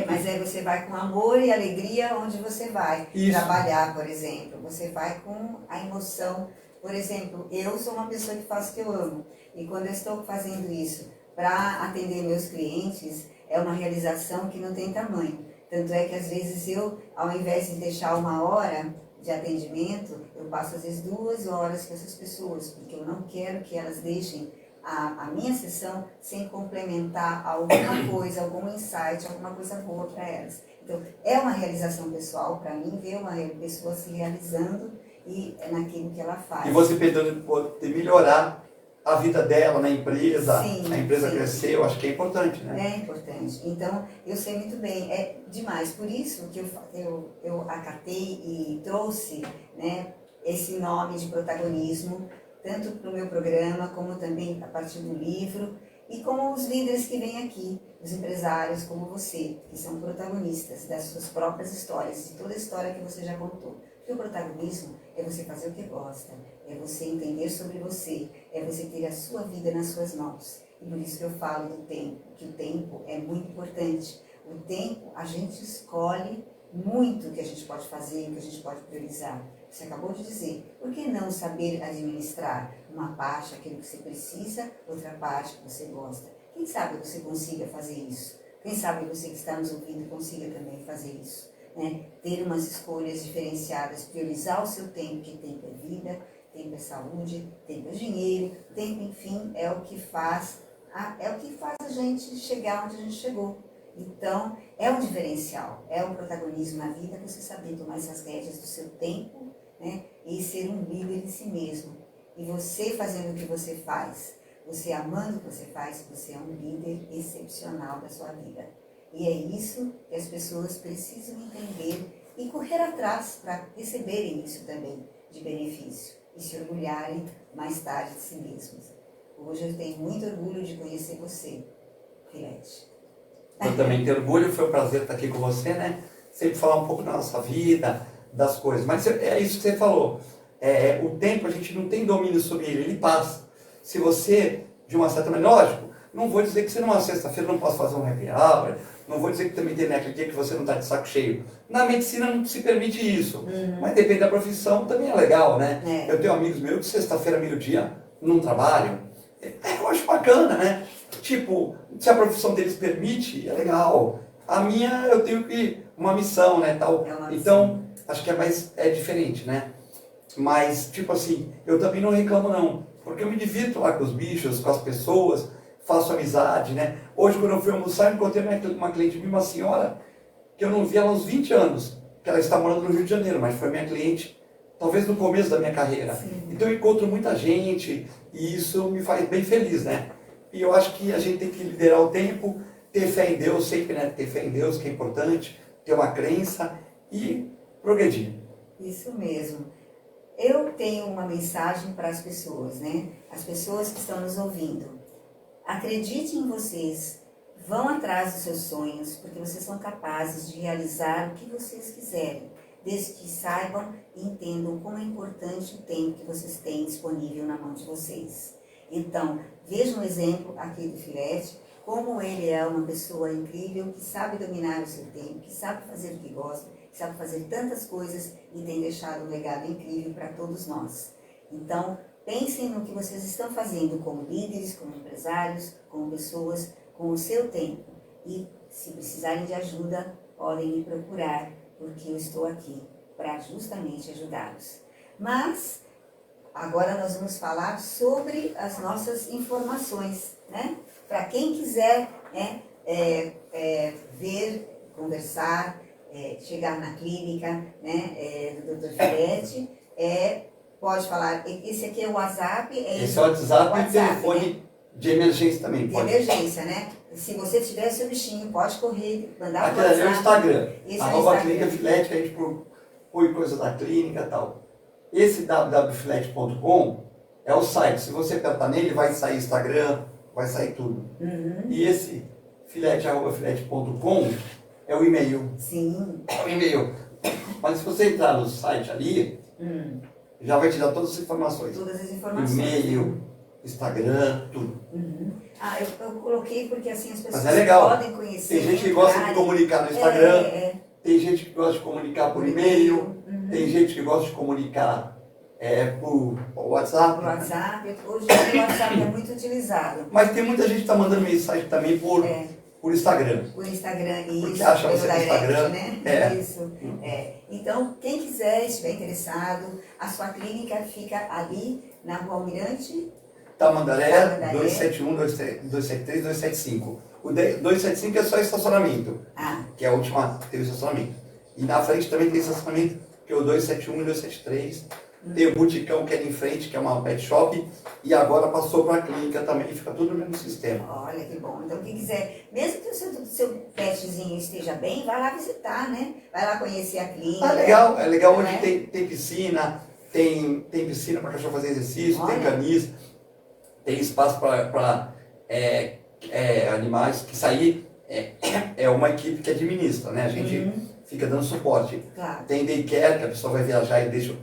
Mas aí você vai com amor e alegria onde você vai trabalhar, por exemplo. Você vai com a emoção. Por exemplo, eu sou uma pessoa que faz o que eu amo. E quando eu estou fazendo isso para atender meus clientes, é uma realização que não tem tamanho. Tanto é que às vezes eu, ao invés de deixar 1 hora de atendimento, eu passo às vezes 2 horas com essas pessoas, porque eu não quero que elas deixem a minha sessão sem complementar alguma coisa, algum insight, alguma coisa boa para elas. Então, é uma realização pessoal para mim ver uma pessoa se realizando e naquilo que ela faz. E você poder melhorar a vida dela na empresa, a empresa crescer, eu acho que é importante, né? É importante. Então, eu sei muito bem, é demais. Por isso que eu acatei e trouxe, né, esse nome de protagonismo, tanto para o meu programa, como também a partir do livro, e como os líderes que vêm aqui, os empresários como você, que são protagonistas das suas próprias histórias, de toda a história que você já contou. Porque o protagonismo é você fazer o que gosta, é você entender sobre você, é você ter a sua vida nas suas mãos. E por isso que eu falo do tempo, que o tempo é muito importante. O tempo, a gente escolhe muito o que a gente pode fazer, o que a gente pode priorizar. Você acabou de dizer, por que não saber administrar uma parte, aquilo que você precisa, outra parte que você gosta? Quem sabe você consiga fazer isso? Quem sabe você que está nos ouvindo consiga também fazer isso? Né? Ter umas escolhas diferenciadas, priorizar o seu tempo, que tempo é vida, tempo é saúde, tempo é dinheiro, tempo, enfim, é o que faz a gente chegar onde a gente chegou. Então, é um diferencial, é um protagonismo na vida, você saber tomar essas rédeas do seu tempo, né, e ser um líder em si mesmo. E você fazendo o que você faz, você amando o que você faz, você é um líder excepcional da sua vida. E é isso que as pessoas precisam entender e correr atrás para receberem isso também de benefício e se orgulharem mais tarde de si mesmos. Hoje eu tenho muito orgulho de conhecer você, Filete. Eu também tenho orgulho, foi um prazer estar aqui com você, né? Sempre falar um pouco da nossa vida, das coisas. Mas é isso que você falou. O tempo a gente não tem domínio sobre ele passa. Se você, de uma certa maneira, lógico, não vou dizer que você numa sexta-feira não possa fazer um happy hour, não vou dizer que também tem naquele dia que você não está de saco cheio. Na medicina não se permite isso, mas depende da profissão, também é legal, né? Eu tenho amigos meus que sexta-feira, meio-dia, não trabalham. Eu acho bacana, né? Tipo, se a profissão deles permite, é legal. A minha, eu tenho uma missão, né? Tal. Então, acho que é diferente, né? Mas, tipo assim, eu também não reclamo não, porque eu me divirto lá com os bichos, com as pessoas, faço amizade, né? Hoje, quando eu fui almoçar, eu encontrei uma cliente minha, uma senhora, que eu não vi ela há uns 20 anos, que ela está morando no Rio de Janeiro, mas foi minha cliente, talvez no começo da minha carreira. Sim. Então eu encontro muita gente, e isso me faz bem feliz, né? E eu acho que a gente tem que liderar o tempo, ter fé em Deus, sempre, né? Ter fé em Deus, que é importante, ter uma crença e progredir. Isso mesmo. Eu tenho uma mensagem para as pessoas, né? As pessoas que estão nos ouvindo. Acredite em vocês, vão atrás dos seus sonhos, porque vocês são capazes de realizar o que vocês quiserem, desde que saibam e entendam como é importante o tempo que vocês têm disponível na mão de vocês. Então, veja um exemplo aqui do Filete, como ele é uma pessoa incrível, que sabe dominar o seu tempo, que sabe fazer o que gosta, que sabe fazer tantas coisas e tem deixado um legado incrível para todos nós. Então, pensem no que vocês estão fazendo como líderes, como empresários, como pessoas, com o seu tempo. E, se precisarem de ajuda, podem me procurar, porque eu estou aqui para justamente ajudá-los. Mas, agora nós vamos falar sobre as nossas informações, né? Para quem quiser ver, conversar, chegar na clínica, né, do Dr. Filete, pode falar, esse aqui é o WhatsApp. Esse é o WhatsApp e telefone, né? De emergência também. De emergência, né? Se você tiver seu bichinho, pode correr, mandar o WhatsApp. Aqui é o Instagram, @ clínica Filete, que a gente põe coisa da clínica e tal. Esse www.filete.com é o site, se você apertar nele, vai sair Instagram, vai sair tudo. E esse filete@filete.com é o e-mail. Sim. É o e-mail. Mas se você entrar no site ali, já vai te dar todas as informações. Todas as informações. E-mail, Instagram, tudo. Eu coloquei porque assim as pessoas podem conhecer. Tem gente que gosta de comunicar no Instagram, tem gente que gosta de comunicar por e-mail, tem gente que gosta de comunicar por WhatsApp. Por WhatsApp. Hoje o WhatsApp é muito utilizado. Mas tem muita gente que está mandando mensagem também por Instagram. Por Instagram, isso. Porque acha você no Instagram. Né? Isso. Então, quem quiser, estiver interessado, a sua clínica fica ali na Rua Almirante Tamandaré, 271, 273, 275. O 275 é só estacionamento, que é a última que teve estacionamento. E na frente também tem estacionamento, que é o 271 e 273. Tem o Buticão, que é ali em frente, que é uma pet shop, e agora passou para a clínica também, fica tudo no mesmo sistema. Olha que bom. Então, quem quiser, mesmo que o seu petzinho esteja bem, vai lá visitar, né? Vai lá conhecer a clínica. Legal, é legal. Hoje tem piscina, tem piscina para cachorro fazer exercício, tem canis, tem espaço para animais que sair. É uma equipe que administra, né? A gente fica dando suporte. Claro. Tem daycare, que a pessoa vai viajar e deixa...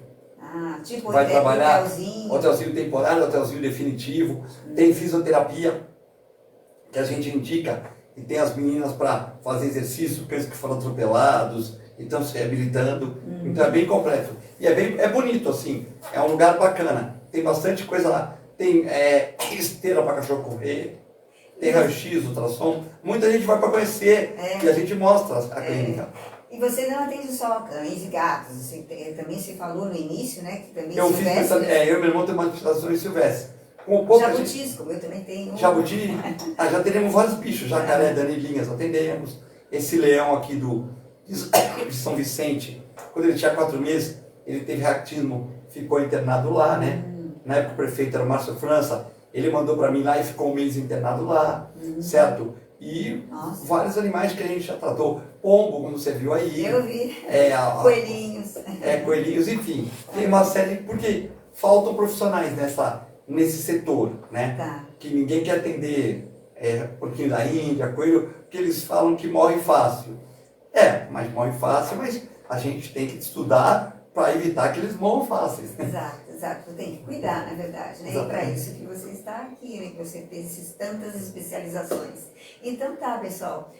tipo vai trabalhar, hotelzinho temporário, hotelzinho definitivo. Tem fisioterapia, que a gente indica, e tem as meninas para fazer exercício, cães que foram atropelados, e estão se reabilitando. Então é bem completo. E é bonito, assim, é um lugar bacana. Tem bastante coisa lá. Tem esteira para cachorro correr, tem raio-x, ultrassom. Muita gente vai para conhecer e a gente mostra a clínica. E você não atende só cães e gatos, você também se falou no início, né? Que também eu e meu irmão tem uma administração em silvestre. Jabutis, como eu também tenho. Jabuti, já teremos vários bichos, jacaré, danilinhas, atendemos. Esse leão aqui de São Vicente, quando ele tinha 4 meses, ele teve raquitismo, ficou internado lá, né? na época o prefeito era o Márcio França, ele mandou para mim lá e ficou um mês internado lá, certo? E vários animais que a gente já tratou. Pombo, como você viu aí. Eu vi. Coelhinhos. Coelhinhos, enfim. Tem uma série, porque faltam profissionais nesse setor, né? Tá. Que ninguém quer atender porquinho da Índia, coelho, porque eles falam que morre fácil. Mas morre fácil, mas a gente tem que estudar para evitar que eles morram fáceis. Exato. Tem que cuidar, na verdade, né? Exatamente. E para isso que você está aqui, né? Que você tem tantas especializações. Então tá, pessoal.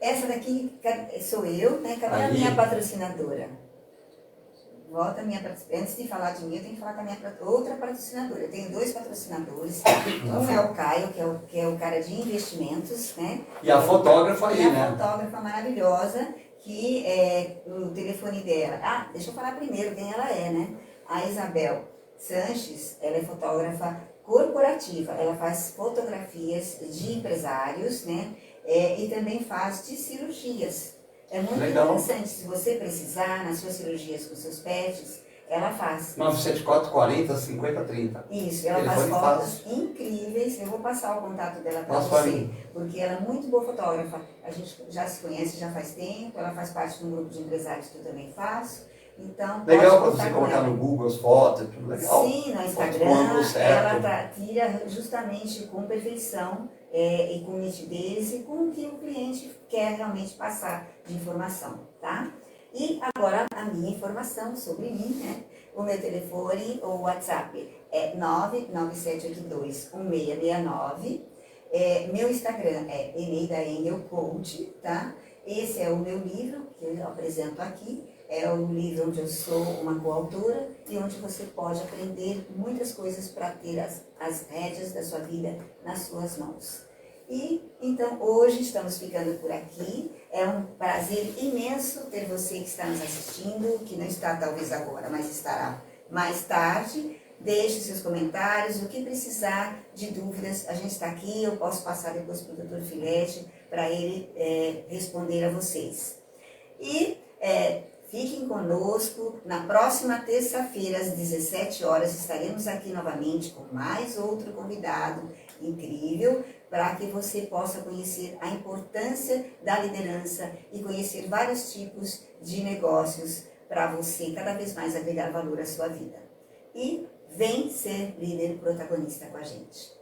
Essa daqui sou eu, né? Cadê a minha patrocinadora? Volta a minha patrocinadora. Antes de falar de mim, eu tenho que falar com a minha outra patrocinadora. Eu tenho 2 patrocinadores. Um é o Caio, que é o cara de investimentos, né? E a fotógrafa aí, né? A fotógrafa maravilhosa, que o telefone dela. Deixa eu falar primeiro quem ela é, né? A Isabel Sanches, ela é fotógrafa corporativa. Ela faz fotografias de empresários, né? E também faz de cirurgias. É muito interessante. Se você precisar, nas suas cirurgias com seus pets, ela faz. 974 40 50 30. Isso, ela faz fotos incríveis. Eu vou passar o contato dela para você, porque ela é muito boa fotógrafa. A gente já se conhece já faz tempo, ela faz parte de um grupo de empresários que eu também faço. Então, legal para você colocar no Google as fotos, tudo legal. Sim, no Instagram, ela tira justamente com perfeição e com nitidez e com o que o cliente quer realmente passar de informação, tá? E agora a minha informação sobre mim, né? O meu telefone ou WhatsApp é 997821669. Meu Instagram é Eneida Engel Coach, tá? Esse é o meu livro que eu apresento aqui. É o livro onde eu sou uma coautora e onde você pode aprender muitas coisas para ter as rédeas da sua vida nas suas mãos. E então hoje estamos ficando por aqui. É um prazer imenso ter você que está nos assistindo, que não está talvez agora, mas estará mais tarde. Deixe seus comentários, o que precisar de dúvidas, a gente está aqui, eu posso passar depois para o Dr. Filete para ele responder a vocês. E fiquem conosco, na próxima terça-feira, às 17 horas, estaremos aqui novamente com mais outro convidado incrível, para que você possa conhecer a importância da liderança e conhecer vários tipos de negócios para você cada vez mais agregar valor à sua vida. E vem ser líder protagonista com a gente.